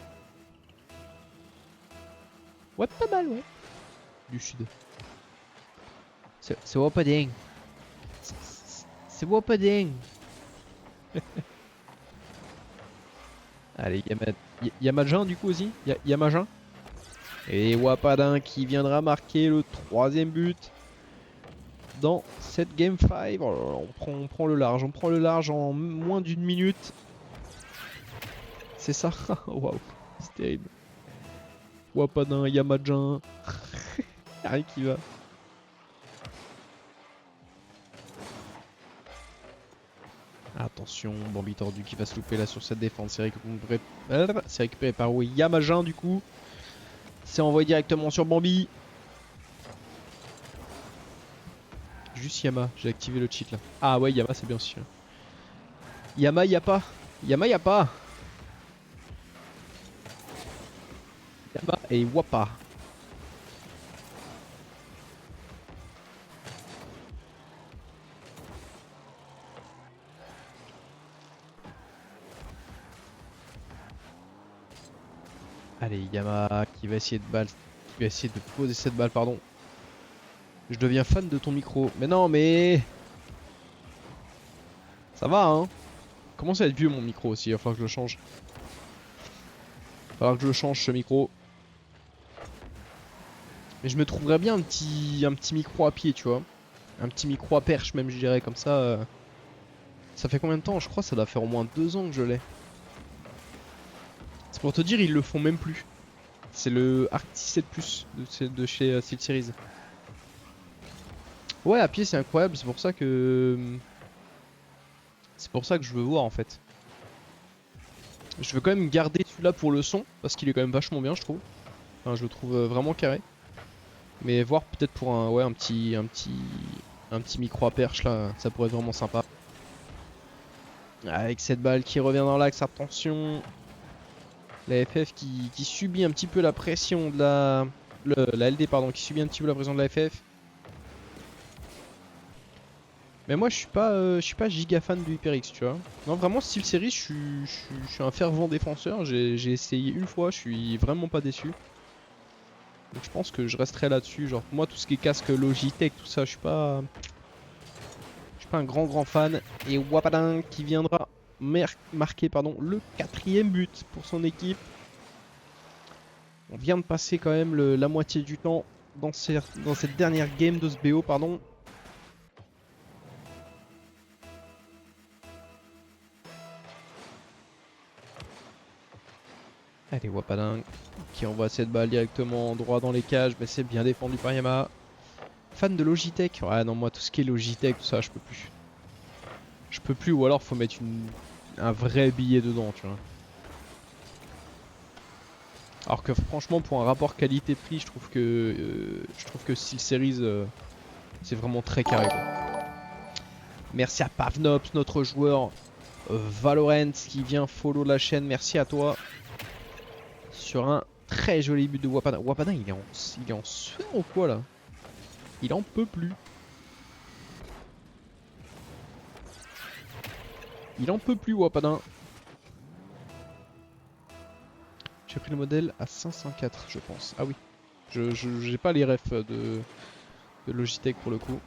Ouais, pas mal, ouais. Du sud. C'est Wapadin. C'est Wapadin. Allez, Yamajin du coup aussi. Yamajin. Et Wapadin qui viendra marquer le 3ème but dans cette Game 5. Oh là là, on prend le large. On prend le large en moins d'une minute. C'est ça. Waouh, c'est terrible. Wapadin, Yamajin. Y'a rien qui va. Attention, Bambi tordu qui va se louper là sur cette défense. C'est récupéré par Yamajin du coup. C'est envoyé directement sur Bambi. Juste Yama, j'ai activé le cheat là. Ah ouais, Yama c'est bien aussi. Yama y'a pas. Yama y'a pas. Yama et Wapa. Allez, Yama qui va essayer de poser cette balle, pardon. Je deviens fan de ton micro. Mais non, mais... Ça va, hein. Commence à être vieux mon micro aussi, il va falloir que je le change. Il va falloir que je le change ce micro. Mais je me trouverais bien un petit micro à pied, tu vois. Un petit micro à perche même, je dirais, comme ça. Ça fait combien de temps? Je crois que ça doit faire au moins 2 ans que je l'ai. C'est pour te dire, ils le font même plus. C'est le Arc 17 Plus de chez SteelSeries. Ouais, à pied c'est incroyable, c'est pour ça que... C'est pour ça que je veux voir en fait. Je veux quand même garder celui-là pour le son, parce qu'il est quand même vachement bien je trouve. Enfin, je le trouve vraiment carré. Mais voir peut-être pour un petit micro à perche là, ça pourrait être vraiment sympa. Avec cette balle qui revient dans l'axe, attention. La FF qui subit un petit peu la pression de la LD pardon, qui subit un petit peu la pression de la FF. Mais moi je suis pas giga fan du HyperX, tu vois. Non vraiment style série, je suis un fervent défenseur. J'ai essayé une fois, je suis vraiment pas déçu. Donc je pense que je resterai là-dessus. Genre moi tout ce qui est casque Logitech, tout ça, je suis pas un grand fan. Et Wapadin qui viendra marquer pardon, le 4ème but pour son équipe. On vient de passer quand même la moitié du temps dans cette dernière game de ce BO pardon. Allez, Wapadin qui envoie cette balle directement droit dans les cages, mais c'est bien défendu par Yama. Fan de Logitech? Ouais, non, moi tout ce qui est Logitech, tout ça, je peux plus. Je peux plus, ou alors faut mettre un vrai billet dedans, tu vois. Alors que franchement, pour un rapport qualité-prix, je trouve que SteelSeries, c'est vraiment très carré, quoi. Merci à Pavnops, notre joueur Valorant qui vient follow la chaîne. Merci à toi. Sur un très joli but de Wapadin. Wapadin, il est en sueur ou quoi là? Il en peut plus. Il en peut plus, Wapadin. J'ai pris le modèle à 504, je pense. Ah oui. J'ai pas les refs de Logitech pour le coup.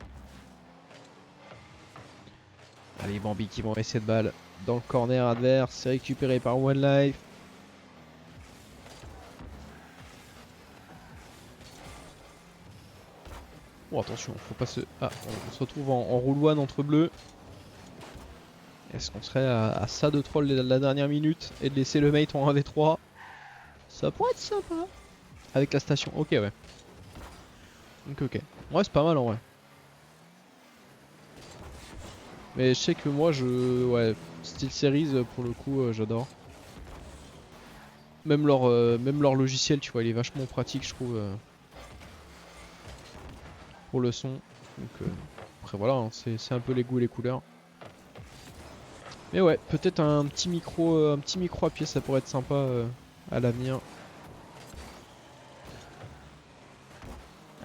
Allez, Bambi qui vont essayer cette balle dans le corner adverse. C'est récupéré par One Life. Oh, attention, faut pas se... Ah, on se retrouve en roule one entre bleus. Est-ce qu'on serait à ça de troll la dernière minute et de laisser le mate en 1v3? Ça pourrait être sympa. Avec la station, ok ouais. Ok. Ouais, c'est pas mal en vrai. Mais je sais que moi, ouais, SteelSeries, pour le coup, j'adore. Même leur logiciel, tu vois, il est vachement pratique, je trouve, pour le son. Donc, après, voilà, hein, c'est un peu les goûts et les couleurs. Mais ouais, peut-être un petit micro à pied, ça pourrait être sympa à l'avenir.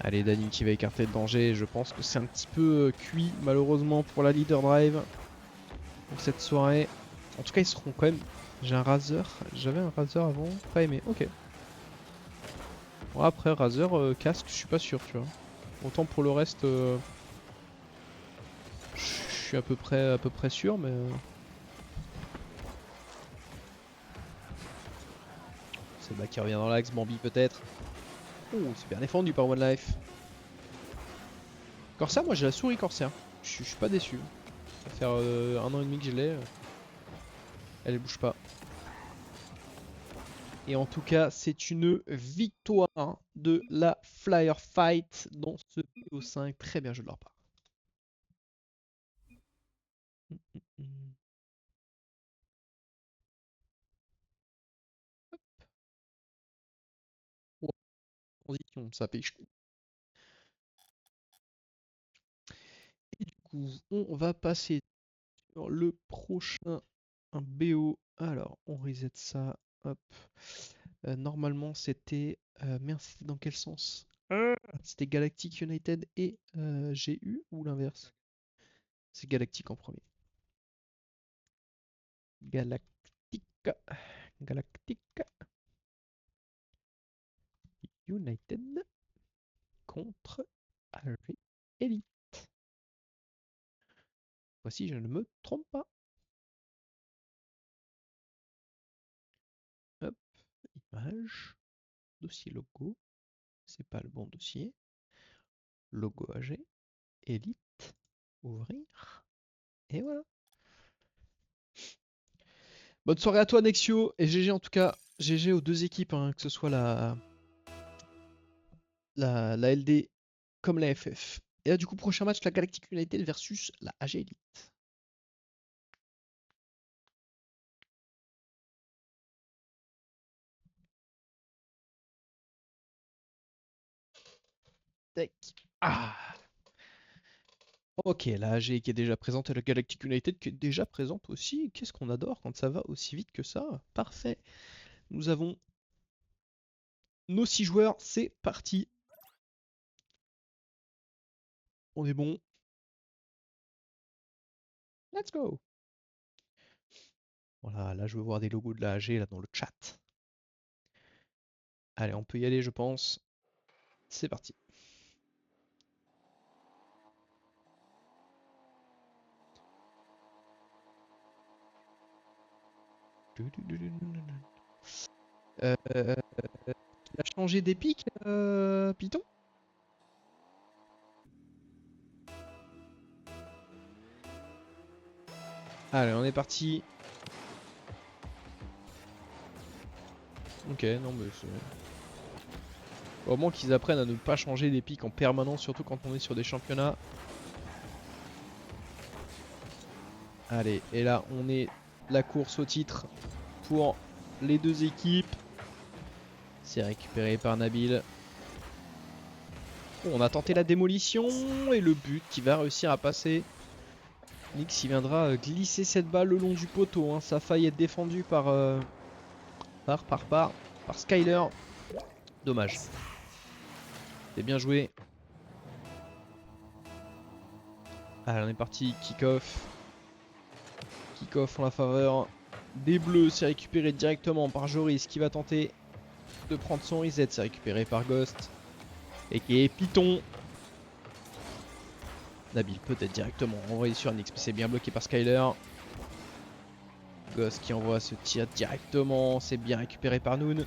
Allez, Dany qui va écarter le danger. Je pense que c'est un petit peu cuit, malheureusement, pour la leader drive. pour cette soirée. En tout cas, ils seront quand même... J'ai un Razer. J'avais un Razer avant, pas aimé. Ok. Bon, après, Razer, casque, je suis pas sûr, tu vois. Autant pour le reste, je suis à peu près sûr, mais... C'est le mec qui revient dans l'axe, Bambi peut-être. Oh, c'est bien défendu par One Life. Corsair, moi j'ai la souris Corsair. Je suis pas déçu. Ça fait 1 an et demi que je l'ai. Elle bouge pas. Et en tout cas, c'est une victoire de la Flyer Fight dans ce PO5. Très bien jeu de leur part. Ouais, transition, ça pêche. Et du coup, on va passer sur le prochain BO. Alors, on reset ça. Hop. Normalement, c'était. Merde, c'était dans quel sens? C'était Galactic United et GU ou l'inverse? C'est Galactic en premier. Galactic. Galactic United contre AG Elite. Voici, je ne me trompe pas. Hop, image, dossier logo. C'est pas le bon dossier. Logo AG, Elite, ouvrir. Et voilà. Bonne soirée à toi Nexio et GG en tout cas. GG aux deux équipes, hein, que ce soit la LD comme la FF. Et là du coup prochain match la Galactic United versus la AG Elite. Tac. Ah. Ok, la AG qui est déjà présente et la Galactic United qui est déjà présente aussi. Qu'est-ce qu'on adore quand ça va aussi vite que ça. Parfait. Nous avons nos 6 joueurs. C'est parti. On est bon. Let's go. Voilà, là je veux voir des logos de la AG là dans le chat. Allez, on peut y aller je pense. C'est parti. Il a changé d'épique, Python? Allez, on est parti. Ok, non mais c'est... Au moins qu'ils apprennent à ne pas changer d'épique en permanence, surtout quand on est sur des championnats. Allez, et là on est la course au titre pour les deux équipes. C'est récupéré par Nabil. Oh, on a tenté la démolition et le but qui va réussir à passer. Nix il viendra glisser cette balle le long du poteau. Hein. Ça a failli être défendu par Skyler. Dommage. C'est bien joué. Allez, on est parti. Kick-off. Kick-off en la faveur des Bleus. C'est récupéré directement par Joris qui va tenter de prendre son reset. C'est récupéré par Ghost. Et qui est Python. Nabil peut-être directement envoyé sur Nix. Mais c'est bien bloqué par Skyler. Ghost qui envoie ce tir directement. C'est bien récupéré par Noon.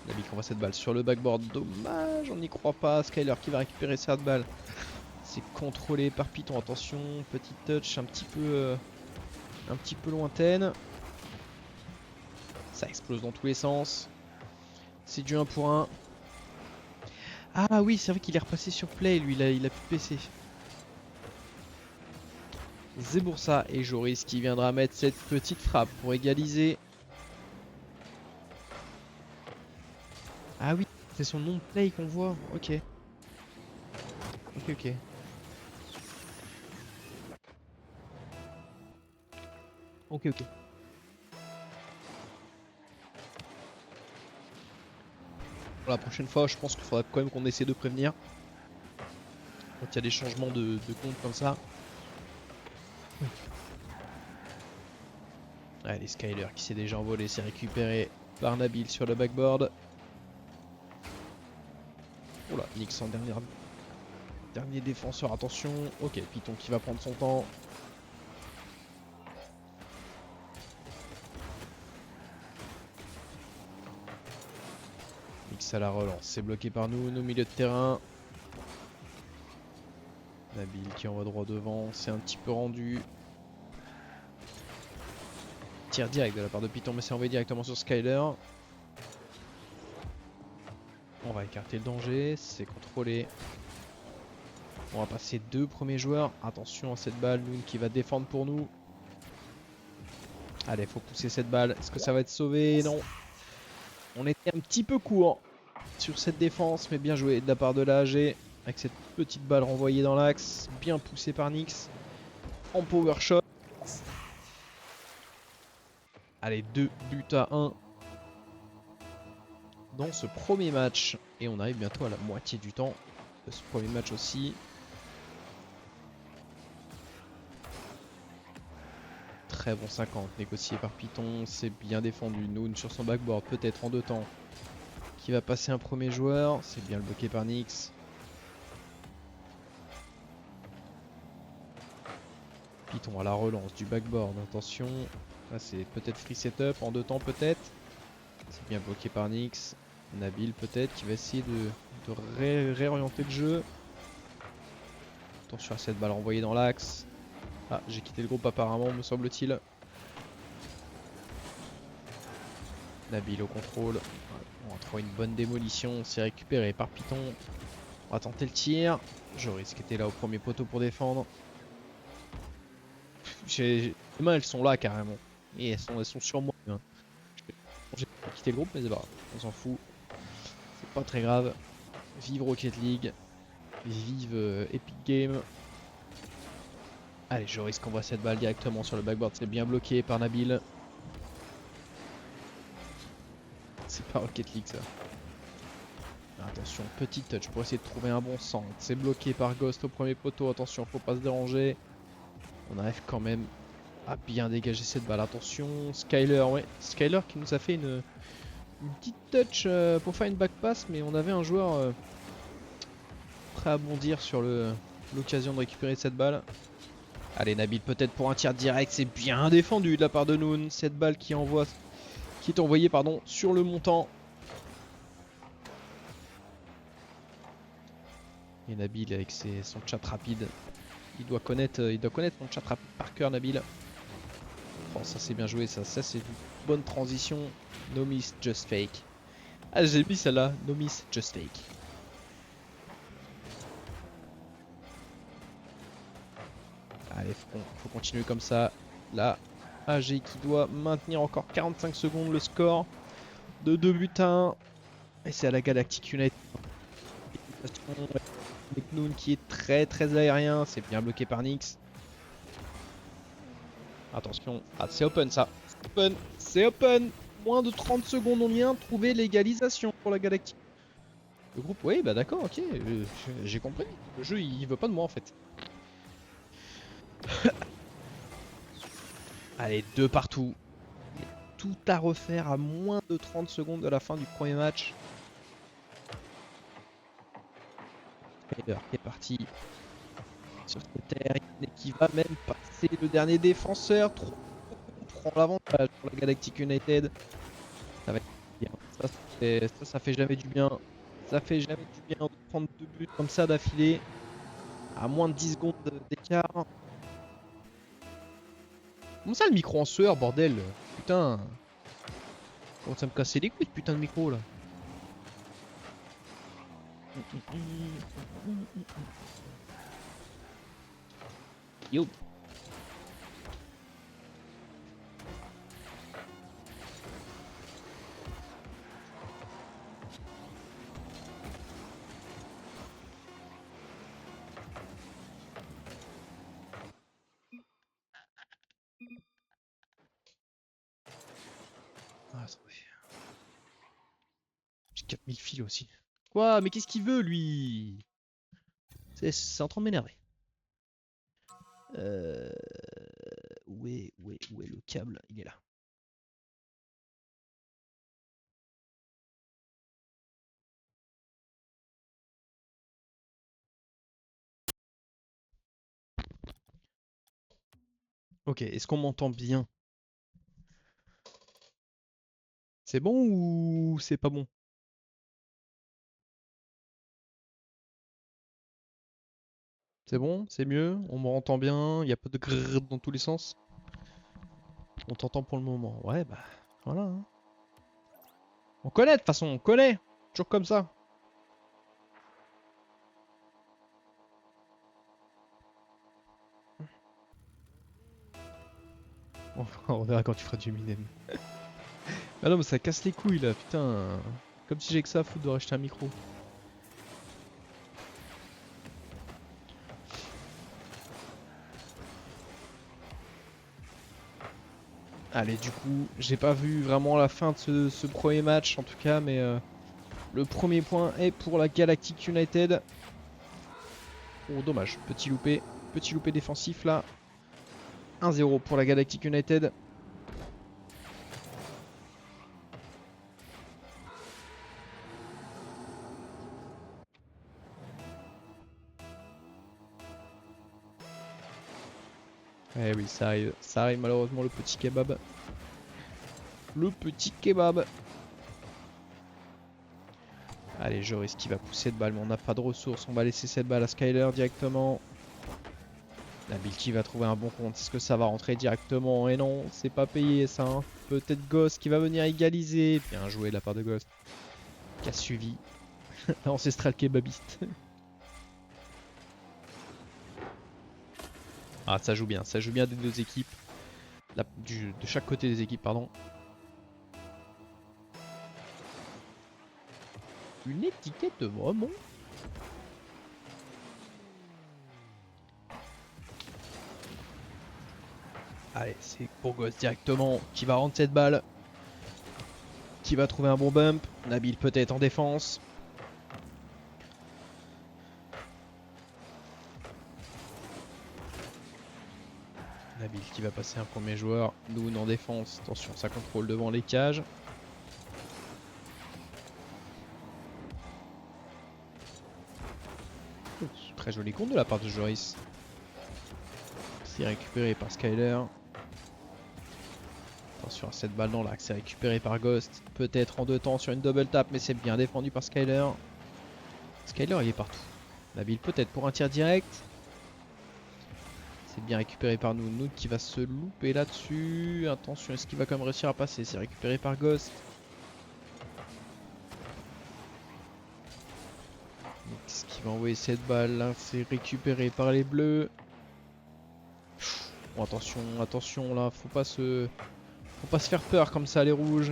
Nabil qui envoie cette balle sur le backboard. Dommage, on n'y croit pas. Skyler qui va récupérer cette balle. C'est contrôlé par Python. Attention, petit touch un petit peu lointaine. Ça explose dans tous les sens. C'est du 1 pour 1. Ah oui, c'est vrai qu'il est repassé sur play. Lui, il a pu PC. Zeboursa et Joris qui viendra mettre cette petite frappe pour égaliser. Ah oui, c'est son nom de play qu'on voit. Ok. Ok. Ok. Pour la prochaine fois, je pense qu'il faudra quand même qu'on essaie de prévenir. Quand il y a des changements de compte comme ça. Allez, Skyler qui s'est déjà envolé, c'est récupéré par Nabil sur le backboard. Oula, Nyx en dernier défenseur, attention. Ok, Python qui va prendre son temps. Nyx à la relance, c'est bloqué par nous au milieu de terrain. Nabil qui envoie droit devant, c'est un petit peu rendu. Tir direct de la part de Python, mais c'est envoyé directement sur Skyler. On va écarter le danger, c'est contrôlé. On va passer deux premiers joueurs. Attention à cette balle, Noon qui va défendre pour nous. Allez, faut pousser cette balle. Est-ce que ça va être sauvé? Non. On était un petit peu court sur cette défense, mais bien joué de la part de l'AG. Avec cette petite balle renvoyée dans l'axe, bien poussée par Nyx. En power shot. Allez, 2 buts à 1 dans ce premier match. Et on arrive bientôt à la moitié du temps de ce premier match aussi. Très bon 50 négocié par Python, c'est bien défendu. Noon sur son backboard, peut-être en deux temps. Qui va passer un premier joueur, c'est bien le bloqué par Nyx. Python à la relance du backboard, attention. Là c'est peut-être free setup, en deux temps peut-être. C'est bien bloqué par Nyx. Nabil peut-être qui va essayer de réorienter le jeu. Attention à cette balle renvoyée dans l'axe. Ah, j'ai quitté le groupe apparemment, me semble-t-il. Nabil au contrôle. On va trouver une bonne démolition. C'est récupéré par Python. On va tenter le tir. Joris qui était là au premier poteau pour défendre. Les mains elles sont là carrément. Et elles sont sur moi. Hein. J'ai quitté le groupe mais c'est pas grave. On s'en fout. C'est pas très grave. Vive Rocket League. Vive Epic Game. Allez, Joris qui envoie cette balle directement sur le backboard. C'est bien bloqué par Nabil. C'est pas Rocket League ça. Attention, petit touch pour essayer de trouver un bon centre. C'est bloqué par Ghost au premier poteau. Attention, faut pas se déranger. On arrive quand même à bien dégager cette balle. Attention, Skyler, ouais. Skyler qui nous a fait une petite touch pour faire une back pass. Mais on avait un joueur prêt à bondir sur l'occasion de récupérer cette balle. Allez, Nabil, peut-être pour un tir direct. C'est bien défendu de la part de Noon. Cette balle qui est envoyée pardon, sur le montant. Et Nabil avec son chat rapide. Il doit connaître son chat rapide par cœur, Nabil. Oh, ça c'est bien joué, ça c'est une bonne transition. No miss, just fake. Ah, j'ai mis celle-là. No miss, just fake. Allez, faut continuer comme ça. Là, AG qui doit maintenir encore 45 secondes le score de 2 buts à 1. Et c'est à la Galactic United. Avec Noon qui est très aérien, c'est bien bloqué par Nyx. Attention, ah c'est open ça, c'est open, moins de 30 secondes on vient trouver l'égalisation pour la Galactique. Le groupe, oui bah d'accord, ok, j'ai compris, le jeu il veut pas de moi en fait. Allez, deux partout, tout à refaire à moins de 30 secondes de la fin du premier match. Taylor qui est parti sur cette terre et qui va même passer le dernier défenseur. On prend l'avantage pour la Galactic United. Ça va être bien. Ça fait jamais du bien. Ça fait jamais du bien de prendre deux buts comme ça d'affilée. À moins de 10 secondes d'écart. Comment ça le micro en sueur, bordel? Putain. Comment ça me casser les couilles, putain de micro là. Yo. Ah, attendez. J'ai 4000 fils aussi. Quoi? Mais qu'est-ce qu'il veut lui? C'est en train de m'énerver. Où est le câble? Il est là. Ok, est-ce qu'on m'entend bien? C'est bon ou c'est pas bon? C'est bon? C'est mieux? On m'entend bien? Il n'y a pas de grrr dans tous les sens? On t'entend pour le moment. Ouais, bah voilà, hein. On connaît de toute façon, on connaît. Toujours comme ça. On verra quand tu feras du Minem. Ah non, mais ça casse les couilles là, putain. Comme si j'ai que ça à foutre de racheter un micro. Allez, du coup, j'ai pas vu vraiment la fin de ce premier match en tout cas, mais le premier point est pour la Galactic United. Oh, dommage, petit loupé défensif là. 1-0 pour la Galactic United. Eh oui, ça arrive malheureusement le petit kebab. Le petit kebab. Allez, Joris qui va pousser de balle, mais on n'a pas de ressources. On va laisser cette balle à Skyler directement. Nabil qui va trouver un bon compte. Est-ce que ça va rentrer directement? Et non, c'est pas payé ça, hein. Peut-être Ghost qui va venir égaliser. Bien joué de la part de Ghost. Qui a suivi l'ancestral kebabiste. Ah, ça joue bien des deux équipes. De chaque côté des équipes, pardon. Une étiquette vraiment. Allez, c'est pour Ghost directement qui va rendre cette balle. Qui va trouver un bon bump. Nabil peut-être en défense. Nabil qui va passer un premier joueur. Noon en défense. Attention, ça contrôle devant les cages. Très joli compte de la part de Joris. C'est récupéré par Skyler. Attention à cette balle dans l'axe, c'est récupéré par Ghost. Peut-être en deux temps sur une double tap, mais c'est bien défendu par Skyler. Skyler, il est partout. Nabil peut-être pour un tir direct. C'est bien récupéré par nous. Nous qui va se louper là-dessus. Attention, est-ce qu'il va quand même réussir à passer? C'est récupéré par Ghost. Est-ce qu'il va envoyer cette balle là? C'est récupéré par les bleus. Bon, attention, attention là, faut pas se faire peur comme ça les rouges.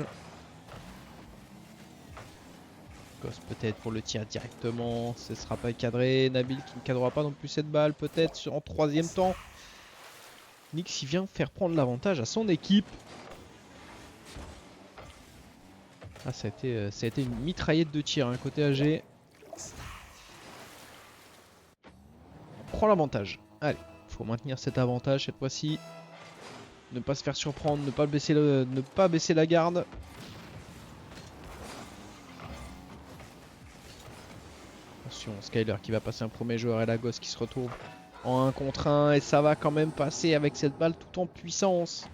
Ghost peut-être pour le tir directement, ce sera pas cadré. Nabil qui ne cadrera pas non plus cette balle, peut-être en troisième temps. Nix il vient faire prendre l'avantage à son équipe. Ah, ça a été une mitraillette de tir, hein, côté AG. On prend l'avantage. Allez, faut maintenir cet avantage cette fois-ci. Ne pas se faire surprendre, ne pas baisser la garde. Attention, Skyler qui va passer un premier joueur et la gosse qui se retrouve en 1 contre 1. Et ça va quand même passer avec cette balle tout en puissance.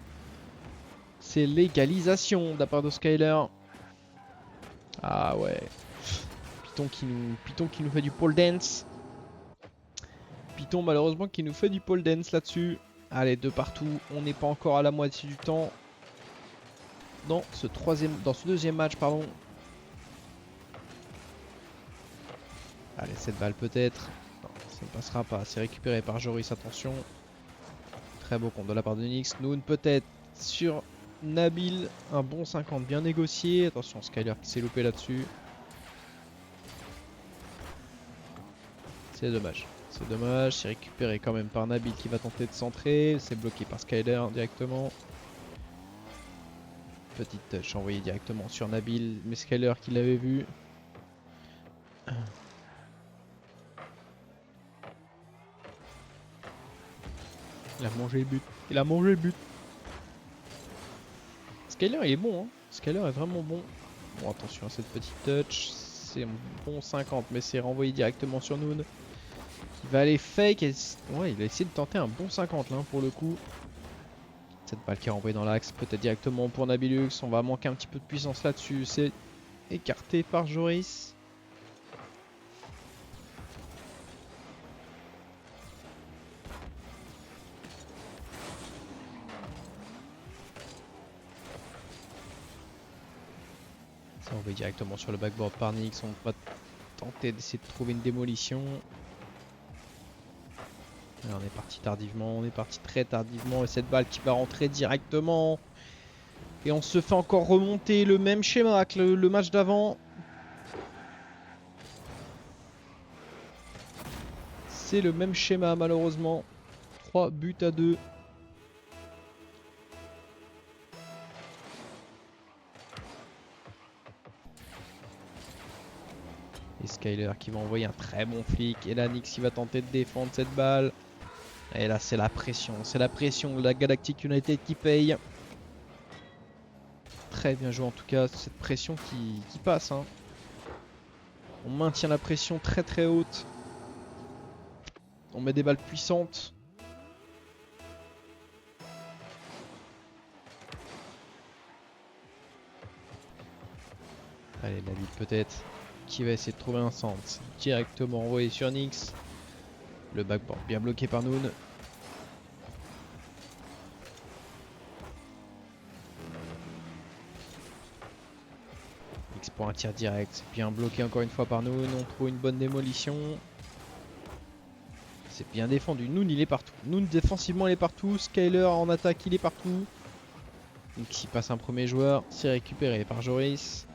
C'est l'égalisation de la part de Skyler. Ah ouais. Python qui nous fait du pole dance. Python malheureusement qui nous fait du pole dance là-dessus. Allez, de partout. On n'est pas encore à la moitié du temps. Dans ce deuxième match, pardon. Allez, cette balle peut-être. Non, ça ne passera pas. C'est récupéré par Joris, attention. Très beau compte de la part de Nix. Noon peut-être sur Nabil. Un bon 50 bien négocié. Attention, Skyler qui s'est loupé là-dessus. C'est dommage. C'est dommage. C'est récupéré quand même par Nabil qui va tenter de centrer. C'est bloqué par Skyler directement. Petite touch envoyée directement sur Nabil. Mais Skyler qui l'avait vu. Il a mangé le but. Il a mangé le but. Skyler il est bon, hein. Skyler est vraiment bon. Bon, attention à cette petite touch. C'est un bon 50, mais c'est renvoyé directement sur Noon. Il va aller fake. Ouais, il a essayé de tenter un bon 50 là pour le coup. Cette balle qui est renvoyée dans l'axe, peut-être directement pour Nabilux. On va manquer un petit peu de puissance là-dessus. C'est écarté par Joris. C'est envoyé directement sur le backboard par Nix. On va tenter d'essayer de trouver une démolition. Alors on est parti tardivement, on est parti très tardivement. Et cette balle qui va rentrer directement. Et on se fait encore remonter le même schéma que le match d'avant. C'est le même schéma malheureusement. 3 buts à 2. Et Skyler qui va envoyer un très bon flic. Et là Nix il va tenter de défendre cette balle. Et là c'est la pression. C'est la pression de la Galactic United qui paye. Très bien joué en tout cas. Cette pression qui passe. Hein. On maintient la pression très très haute. On met des balles puissantes. Allez, Nabil peut-être. Qui va essayer de trouver un centre. Directement envoyé sur Nix. Le backboard bien bloqué par Noon. Nix pour un tir direct. Bien bloqué encore une fois par Noon. On trouve une bonne démolition. C'est bien défendu. Noon il est partout. Noon défensivement il est partout. Skyler en attaque il est partout. Nix il passe un premier joueur. C'est récupéré par Joris.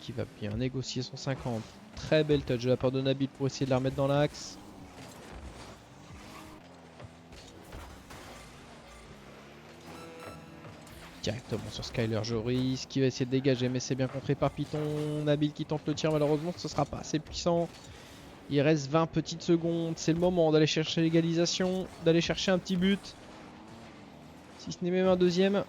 Qui va bien négocier son 50. Très belle touch de la part de Nabil pour essayer de la remettre dans l'axe. Directement sur Skyler Joris qui va essayer de dégager mais c'est bien contré par Python. Nabil qui tente le tir, malheureusement ce sera pas assez puissant. Il reste 20 petites secondes, c'est le moment d'aller chercher l'égalisation, d'aller chercher un petit but. Si ce n'est même un deuxième.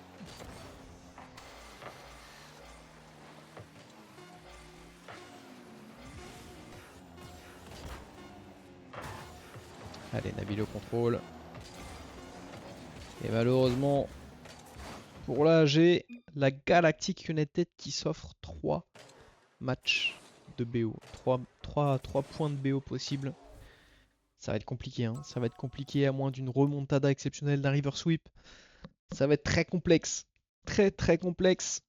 Allez, Nabil au contrôle. Et malheureusement pour la AG, la Galactic United qui s'offre 3 matchs de BO. 3 points de BO possibles. Ça va être compliqué, hein. Ça va être compliqué à moins d'une remontada exceptionnelle d'un river sweep. Ça va être très complexe. Très très complexe.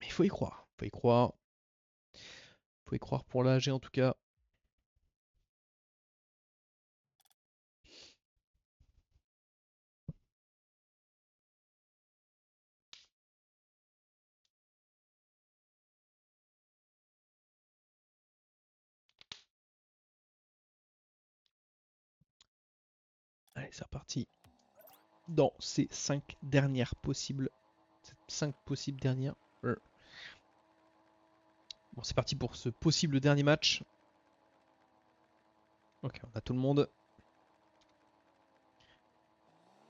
Mais il faut y croire. Il faut y croire. Il faut y croire pour l'AG en tout cas. Allez, c'est reparti. Dans ces 5 dernières possibles. 5 possibles dernières. Bon, c'est parti pour ce possible dernier match. Ok, on a tout le monde.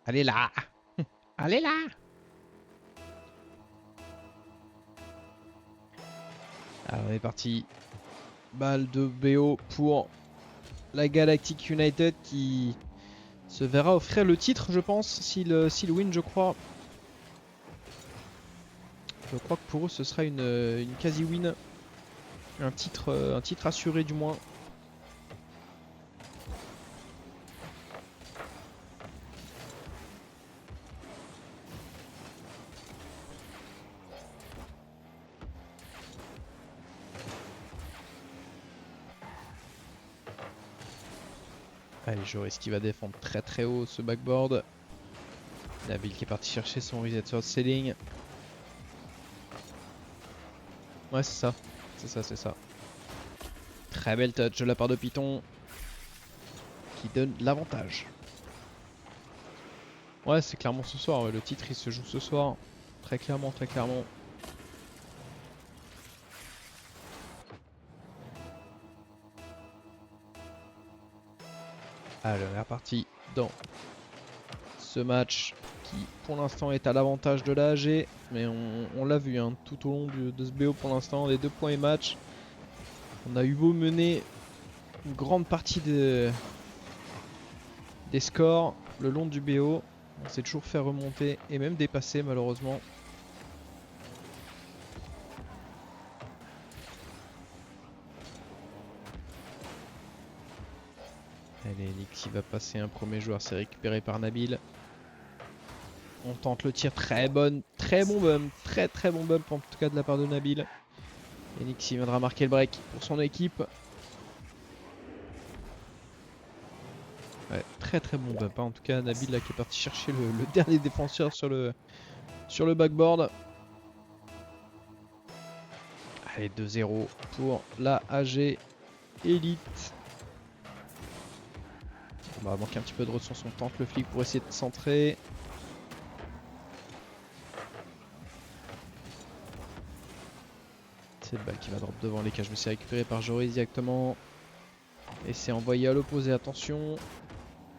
Allez là. Allez là. Alors on est parti. Balle de BO pour la Galactic United qui se verra offrir le titre, je pense, s'il win, je crois. Je crois que pour eux, ce sera une quasi-win. Un titre assuré, du moins. Allez, Joris qui va défendre très très haut ce backboard. Nabil qui est parti chercher son reset sur ceiling. Ouais, c'est ça. C'est ça, c'est ça. Très belle touch de la part de Python. Qui donne l'avantage. Ouais, c'est clairement ce soir. Ouais. Le titre, il se joue ce soir. Très clairement, très clairement. Allez, on est reparti dans ce match qui pour l'instant est à l'avantage de la AG, mais on l'a vu hein, tout au long de ce BO pour l'instant, les 2 points et match. On a eu beau mener une grande partie des scores le long du BO, on s'est toujours fait remonter et même dépasser malheureusement. Allez, Nixie va passer un premier joueur, c'est récupéré par Nabil. On tente le tir, très bon bump, très bon bump en tout cas de la part de Nabil. Et Nixie viendra marquer le break pour son équipe. Ouais, très bon bump hein. En tout cas Nabil là qui est parti chercher le dernier défenseur sur le backboard. Allez, 2-0 pour la AG Elite. On va manquer un petit peu de ressources, on tente le flic pour essayer de centrer. C'est le balle qui va drop devant les cages, mais c'est récupéré par Joris directement. Et c'est envoyé à l'opposé, attention.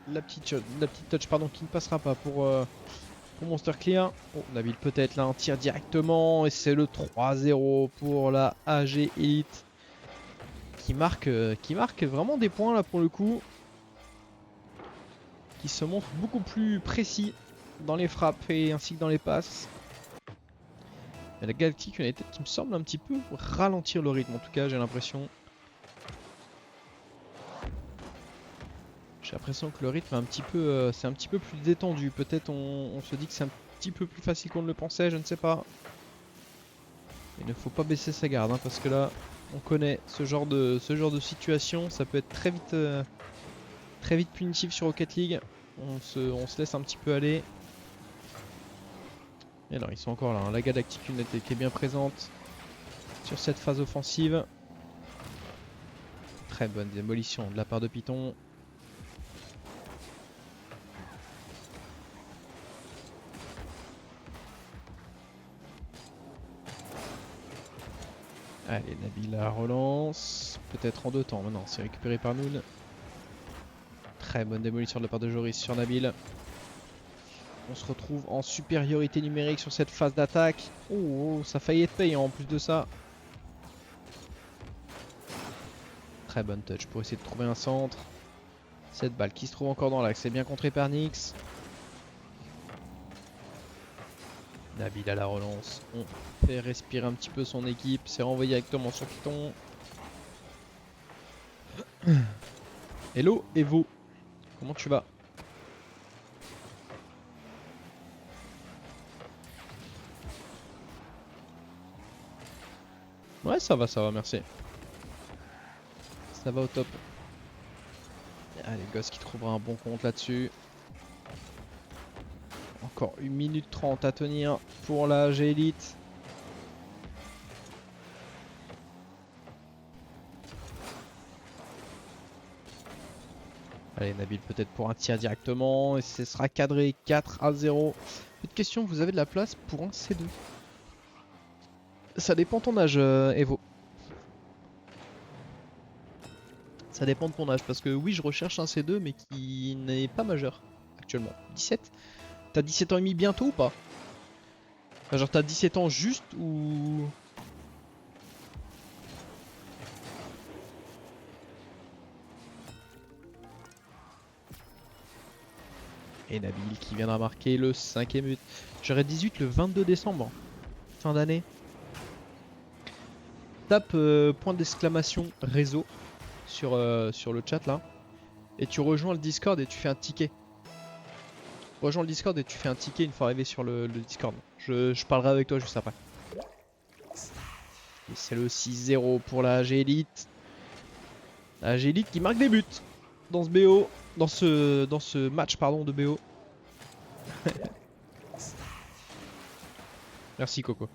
La petite touch pardon, qui ne passera pas pour Monster Clear. Oh, Nabil peut-être là un tir directement. Et c'est le 3-0 pour la AG Elite. Qui marque vraiment des points là pour le coup. Qui se montre beaucoup plus précis dans les frappes et ainsi que dans les passes. Et la Galactic United qui me semble un petit peu ralentir le rythme, en tout cas j'ai l'impression. J'ai l'impression que le rythme est un petit peu, c'est un petit peu plus détendu. Peut-être on se dit que c'est un petit peu plus facile qu'on ne le pensait, je ne sais pas. Il ne faut pas baisser sa garde hein, parce que là on connaît ce genre de situation, ça peut être très vite punitif sur Rocket League. On se laisse un petit peu aller. Et alors ils sont encore là, hein. La Galactic United qui est bien présente sur cette phase offensive. Très bonne démolition de la part de Python. Allez, Nabil la relance. Peut-être en 2 temps. Maintenant, c'est récupéré par Noon. Très bonne démolition de la part de Joris sur Nabil. On se retrouve en supériorité numérique sur cette phase d'attaque. Oh, ça a failli être payant en plus de ça. Très bonne touch pour essayer de trouver un centre. Cette balle qui se trouve encore dans l'axe, c'est bien contré par Nix. Nabil à la relance. On fait respirer un petit peu son équipe. C'est renvoyé directement sur Python. Hello Evo, comment tu vas? Ouais, ça va, merci. Ça va au top. Allez, Gosse qui trouvera un bon compte là-dessus. Encore 1 minute 30 à tenir pour la AG Elite. Allez, Nabil peut-être pour un tir directement. Et ce sera cadré 4-0. Petite question, vous avez de la place pour un C2? Ça dépend de ton âge, Evo. Ça dépend de ton âge. Parce que oui, je recherche un C2, mais qui n'est pas majeur actuellement. 17? T'as 17 ans et demi bientôt ou pas? Enfin, genre t'as 17 ans juste ou... Et Nabil qui viendra marquer le 5ème but. J'aurai 18 le 22 décembre. Fin d'année. Tape point d'exclamation réseau sur le chat là. Et tu rejoins le Discord et tu fais un ticket. Rejoins le Discord et tu fais un ticket une fois arrivé sur le Discord. Je parlerai avec toi juste après. Et c'est le 6-0 pour la AG Elite. La AG Elite qui marque des buts dans ce BO. Dans ce match pardon de BO. Merci Coco.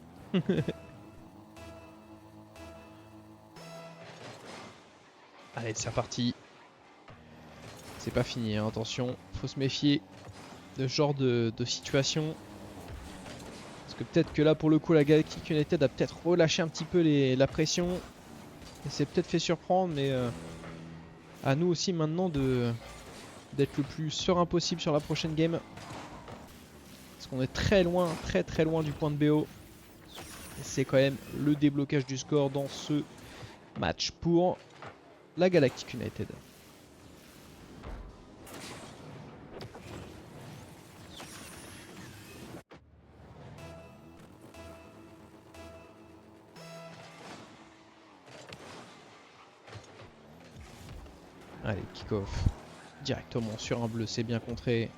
Allez, c'est reparti. C'est pas fini, hein, attention. Faut se méfier de ce genre de situation. Parce que peut-être que là, pour le coup, la Galactic United a peut-être relâché un petit peu la pression. Et s'est peut-être fait surprendre, mais à nous aussi maintenant de d'être le plus serein possible sur la prochaine game. Parce qu'on est très loin, très loin du point de BO. C'est quand même le déblocage du score dans ce match pour la Galactic United. Allez, kick-off directement sur un bleu, c'est bien contré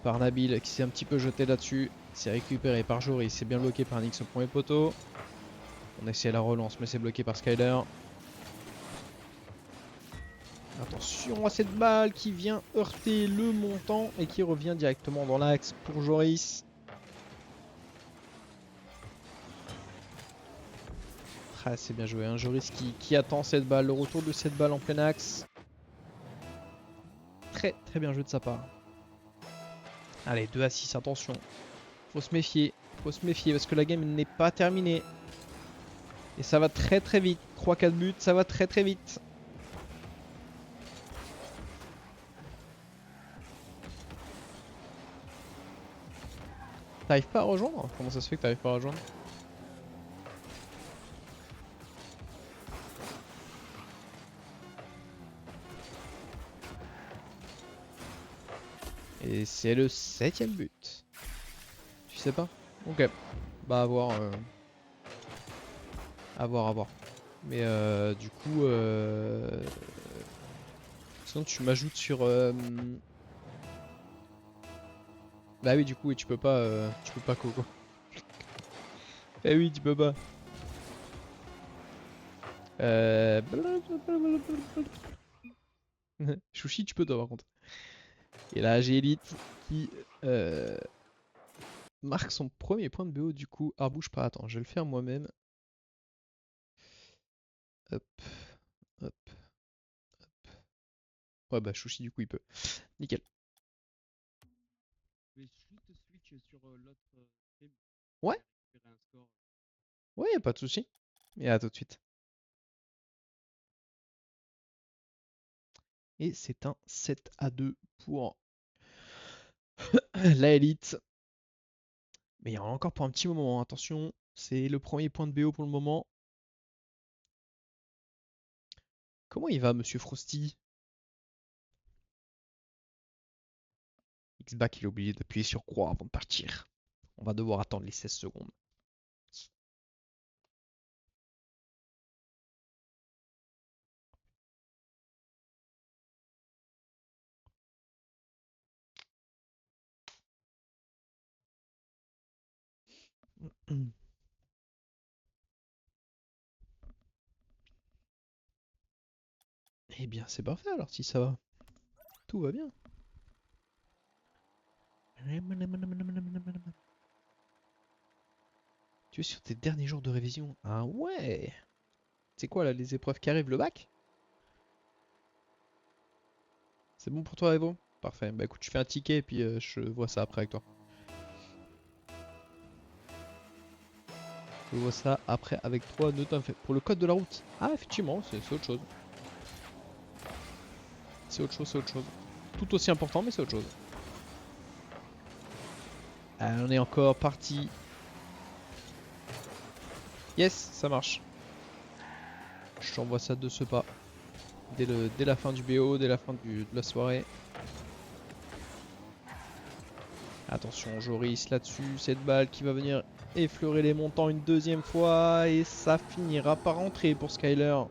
par Nabil qui s'est un petit peu jeté là-dessus. C'est récupéré par Joris, c'est bien bloqué par Nix au premier poteau. On essaie la relance mais c'est bloqué par Skyler. Attention à cette balle qui vient heurter le montant et qui revient directement dans l'axe pour Joris. Ah, c'est bien joué, hein. Joris qui attend cette balle, le retour de cette balle en plein axe. Très bien joué de sa part. Allez, 2 à 6, attention. Faut se méfier parce que la game n'est pas terminée. Et ça va très vite. 3-4 buts, ça va très vite. T'arrives pas à rejoindre? Comment ça se fait que t'arrives pas à rejoindre? Et c'est le 7ème but. Tu sais pas? Ok. Bah à voir. À voir. Mais du coup... Sinon tu m'ajoutes sur... Bah oui, du coup, et tu peux pas Coco. Eh oui, tu peux pas. Chouchi, tu peux toi par contre. Et là, j'ai Elite qui marque son premier point de BO du coup. Ah, bouge pas, attends, je vais le faire moi-même. Hop, hop, hop. Ouais, bah Chouchi, du coup, il peut. Nickel. Ouais, ouais, y a pas de souci. Et à tout de suite. Et c'est un 7 à 2 pour la Elite. Mais il y en a encore pour un petit moment, hein. Attention, c'est le premier point de BO pour le moment. Comment il va, monsieur Frosty? X-Back, il est obligé d'appuyer sur croix avant de partir. On va devoir attendre les 16 secondes. Eh bien, c'est parfait alors si ça va. Tout va bien. Tu es sur tes derniers jours de révision? Ah ouais. C'est quoi là, les épreuves qui arrivent, le bac? C'est bon pour toi, Evo? Parfait. Bah écoute, je fais un ticket et puis je vois ça après avec toi. Je vois ça après avec toi, ne t'en fais. Pour le code de la route. Ah, effectivement, c'est autre chose. C'est autre chose. Tout aussi important, mais c'est autre chose. Ah, on est encore parti. Yes, ça marche. Je t'envoie ça de ce pas. Dès la fin du BO, dès la fin de la soirée. Attention, Joris là-dessus. Cette balle qui va venir effleurer les montants une deuxième fois. Et ça finira par rentrer pour Skyler.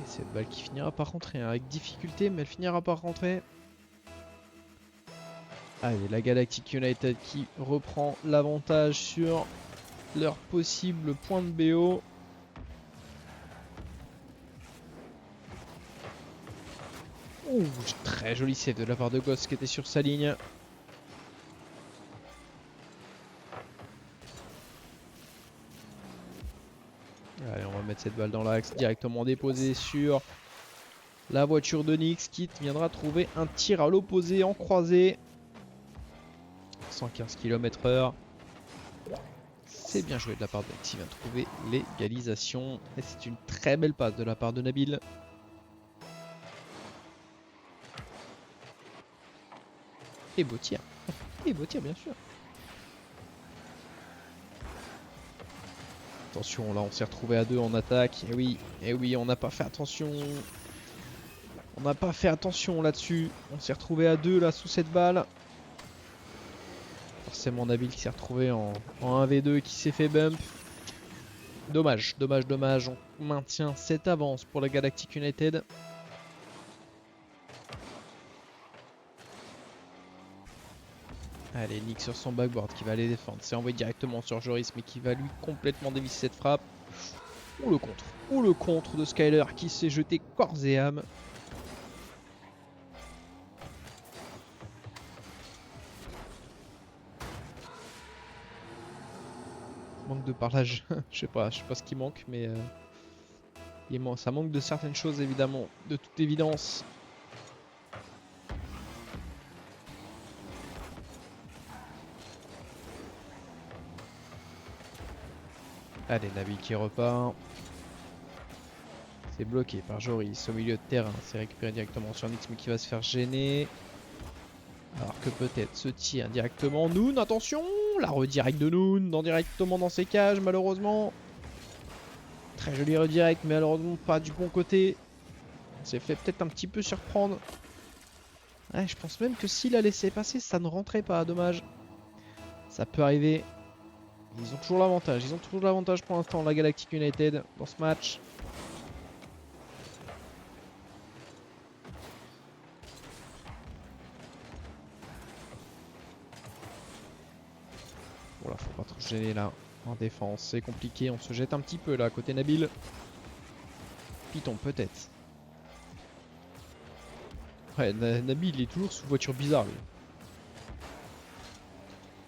Et cette balle qui finira par rentrer, hein, avec difficulté, mais elle finira par rentrer. Allez, la Galactic United qui reprend l'avantage sur leur possible point de BO. Ouh, très joli save de la part de Ghost qui était sur sa ligne. Allez, on va mettre cette balle dans l'axe, directement déposée sur la voiture de Nix qui viendra trouver un tir à l'opposé en croisé. 115 km/h. C'est bien joué de la part de Lex, il vient de trouver l'égalisation. Et c'est une très belle passe de la part de Nabil. Et beau tir. Et beau tir bien sûr. Attention, là on s'est retrouvé à 2 en attaque. Et oui, on n'a pas fait attention. On n'a pas fait attention là-dessus. On s'est retrouvé à 2 là sous cette balle. Forcément Nabil qui s'est retrouvé en 1v2 qui s'est fait bump. Dommage, dommage, dommage. On maintient cette avance pour la Galactic United. Allez, Nick sur son backboard qui va aller défendre. C'est envoyé directement sur Joris mais qui va lui complètement dévisser cette frappe. Ou le contre. Ou le contre de Skyler qui s'est jeté corps et âme. Manque de parlage. je sais pas ce qui manque mais ça manque de certaines choses évidemment. De toute évidence. Allez, Nabil qui repart. C'est bloqué par Joris au milieu de terrain. C'est récupéré directement sur Nix mais qui va se faire gêner. Alors que peut-être ce tir directement. Noon, attention. La redirect de Noon. Directement dans ses cages malheureusement. Très joli redirect mais malheureusement pas du bon côté. On s'est fait peut-être un petit peu surprendre. Ouais, je pense même que s'il a laissé passer ça ne rentrait pas. Dommage. Ça peut arriver. Ils ont toujours l'avantage. Ils ont toujours l'avantage pour l'instant la Galactic United dans ce match. Bon là faut pas trop se gêner là en défense, c'est compliqué, on se jette un petit peu là côté Nabil. Python peut-être. Ouais, Nabil il est toujours sous voiture bizarre lui.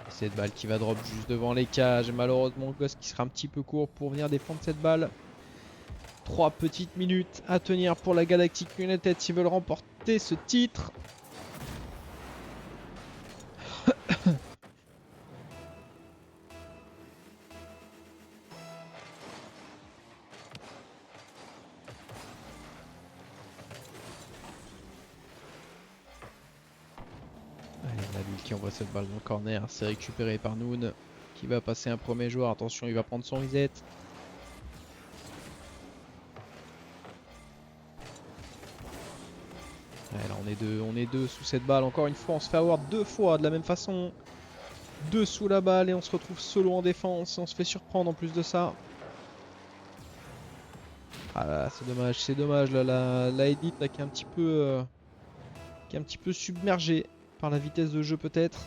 Cette balle qui va drop juste devant les cages et malheureusement Ghost qui sera un petit peu court pour venir défendre cette balle. 3 petites minutes à tenir pour la Galactic United s'ils veulent remporter ce titre. Nabil qui envoie cette balle dans le corner, c'est récupéré par Noon qui va passer un premier joueur, attention il va prendre son reset. Ouais, là on est deux sous cette balle, encore une fois on se fait avoir 2 fois de la même façon. 2 sous la balle et on se retrouve solo en défense et on se fait surprendre en plus de ça. Ah là c'est dommage là, la edit là, qui est un petit peu submergée par la vitesse de jeu peut-être.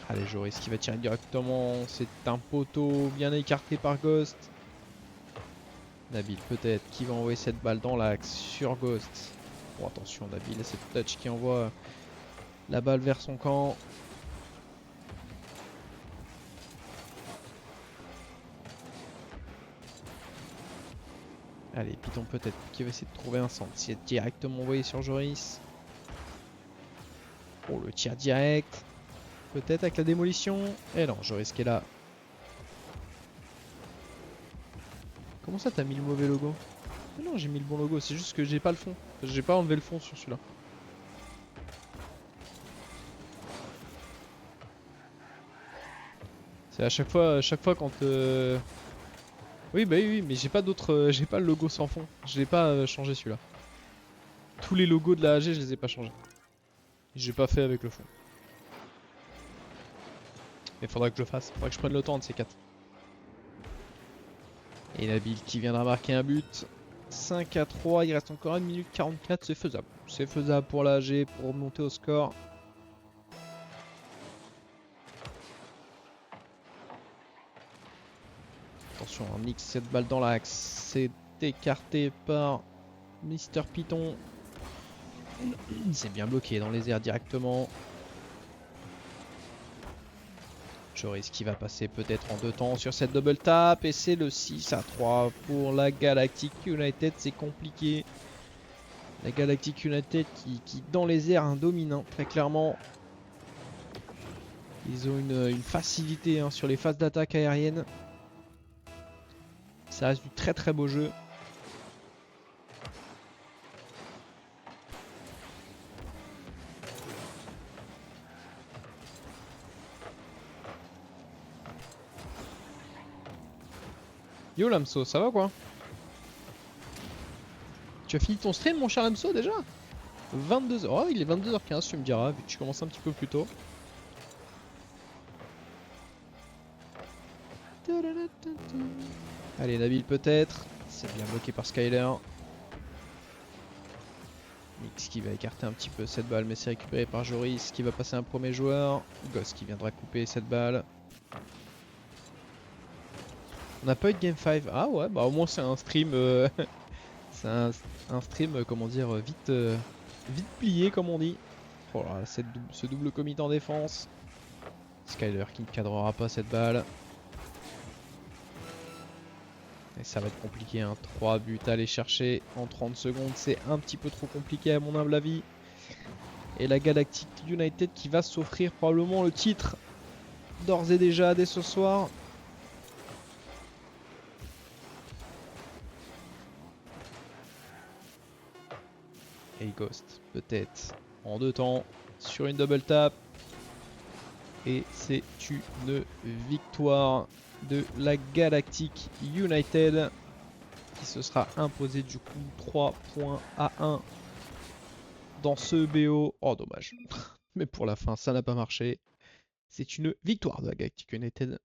Allez Joris qui va tirer directement, c'est un poteau bien écarté par Ghost. Nabil peut-être qui va envoyer cette balle dans l'axe sur Ghost. Bon attention Nabil, c'est Touch qui envoie la balle vers son camp. Allez, Python peut-être qui va essayer de trouver un centre. C'est directement envoyé sur Joris. Oh, le tir direct. Peut-être avec la démolition. Et non, Joris qui est là. Comment ça t'as mis le mauvais logo? Mais non, j'ai mis le bon logo, c'est juste que j'ai pas le fond. J'ai pas enlevé le fond sur celui-là. C'est à chaque fois quand... Oui, bah oui, mais j'ai pas d'autre... j'ai pas le logo sans fond. Je l'ai pas changé celui-là. Tous les logos de la AG, je les ai pas changés. J'ai pas fait avec le fond. Mais faudra que je fasse. Faudra que je prenne le temps de ces 4. Et Nabil qui viendra marquer un but. 5-3, il reste encore 1 minute 44, c'est faisable. C'est faisable pour la AG pour remonter au score. Attention, on nique cette balle dans l'axe. C'est écarté par Mister Python. C'est bien bloqué dans les airs directement. Joris qui va passer peut-être en 2 temps sur cette double tap. Et c'est le 6-3 pour la Galactic United. C'est compliqué. La Galactic United qui dans les airs domine, hein, très clairement. Ils ont une facilité hein, sur les phases d'attaque aérienne. Ça reste du très très beau jeu. Yo Lamso, ça va quoi? Tu as fini ton stream mon cher Lamso déjà? 22h. Oh il est 22h15 tu me diras vu que tu commences un petit peu plus tôt. Allez Nabil peut-être. C'est bien bloqué par Skyler. Nix qui va écarter un petit peu cette balle mais c'est récupéré par Joris qui va passer un premier joueur. Goss qui viendra couper cette balle. On n'a pas eu de game 5. Ah ouais bah au moins c'est un stream c'est un stream comment dire vite plié comme on dit. Oh là, ce double commit en défense. Skyler qui ne cadrera pas cette balle. Et ça va être compliqué, hein. 3 buts à aller chercher en 30 secondes, c'est un petit peu trop compliqué à mon humble avis. Et la Galactic United qui va s'offrir probablement le titre d'ores et déjà dès ce soir. Et Ghost peut-être en 2 temps sur une double tap. Et c'est une victoire de la Galactic United qui se sera imposé du coup 3 points à 1 dans ce BO. Oh dommage. Mais pour la fin ça n'a pas marché. C'est une victoire de la Galactic United.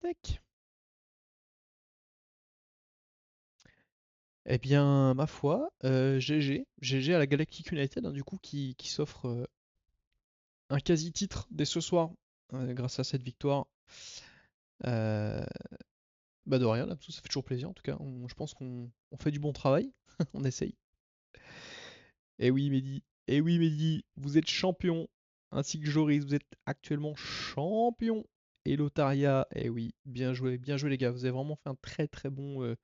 Tac. Eh bien, ma foi, GG à la Galactic United, hein, du coup, qui s'offre un quasi-titre dès ce soir, grâce à cette victoire. Euh, Bah de rien, là, ça fait toujours plaisir en tout cas. Je pense qu'on fait du bon travail, on essaye. Et oui, Mehdi, et oui, Mehdi, vous êtes champion, ainsi que Joris, vous êtes actuellement champion. Et Lotaria, et oui, bien joué les gars, vous avez vraiment fait un très très bon,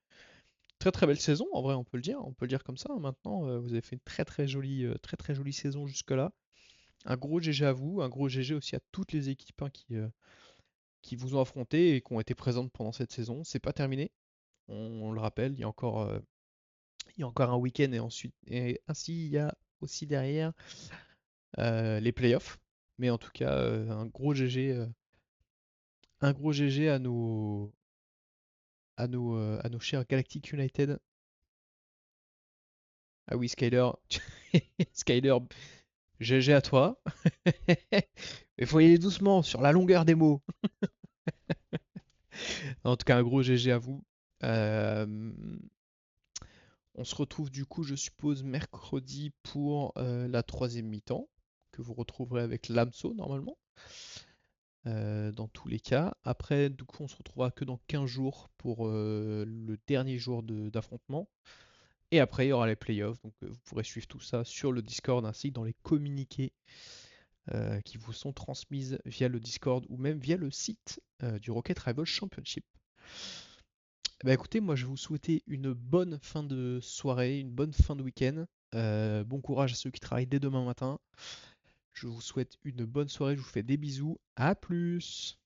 très très belle saison, en vrai, on peut le dire comme ça. Hein, maintenant, vous avez fait une très très jolie saison jusque-là. Un gros GG à vous, un gros GG aussi à toutes les équipes hein, qui vous ont affronté et qui ont été présentes pendant cette saison. C'est pas terminé, on le rappelle, il y a encore un week-end et ensuite, et ainsi il y a aussi derrière les playoffs. Mais en tout cas, un gros GG à nos chers Galactic United. Ah oui, Skyler, Skyler, GG à toi. Mais faut y aller doucement sur la longueur des mots. En tout cas, un gros GG à vous. Euh, on se retrouve du coup, je suppose, mercredi pour la troisième mi-temps, que vous retrouverez avec l'AMSO normalement, dans tous les cas. Après, du coup, on se retrouvera que dans 15 jours pour le dernier jour d'affrontement. Et après, il y aura les playoffs, donc vous pourrez suivre tout ça sur le Discord ainsi que dans les communiqués qui vous sont transmises via le Discord ou même via le site du Rocket Rival Championship. Bah écoutez, moi je vais vous souhaiter une bonne fin de soirée, une bonne fin de week-end. Bon courage à ceux qui travaillent dès demain matin. Je vous souhaite une bonne soirée, je vous fais des bisous. À plus!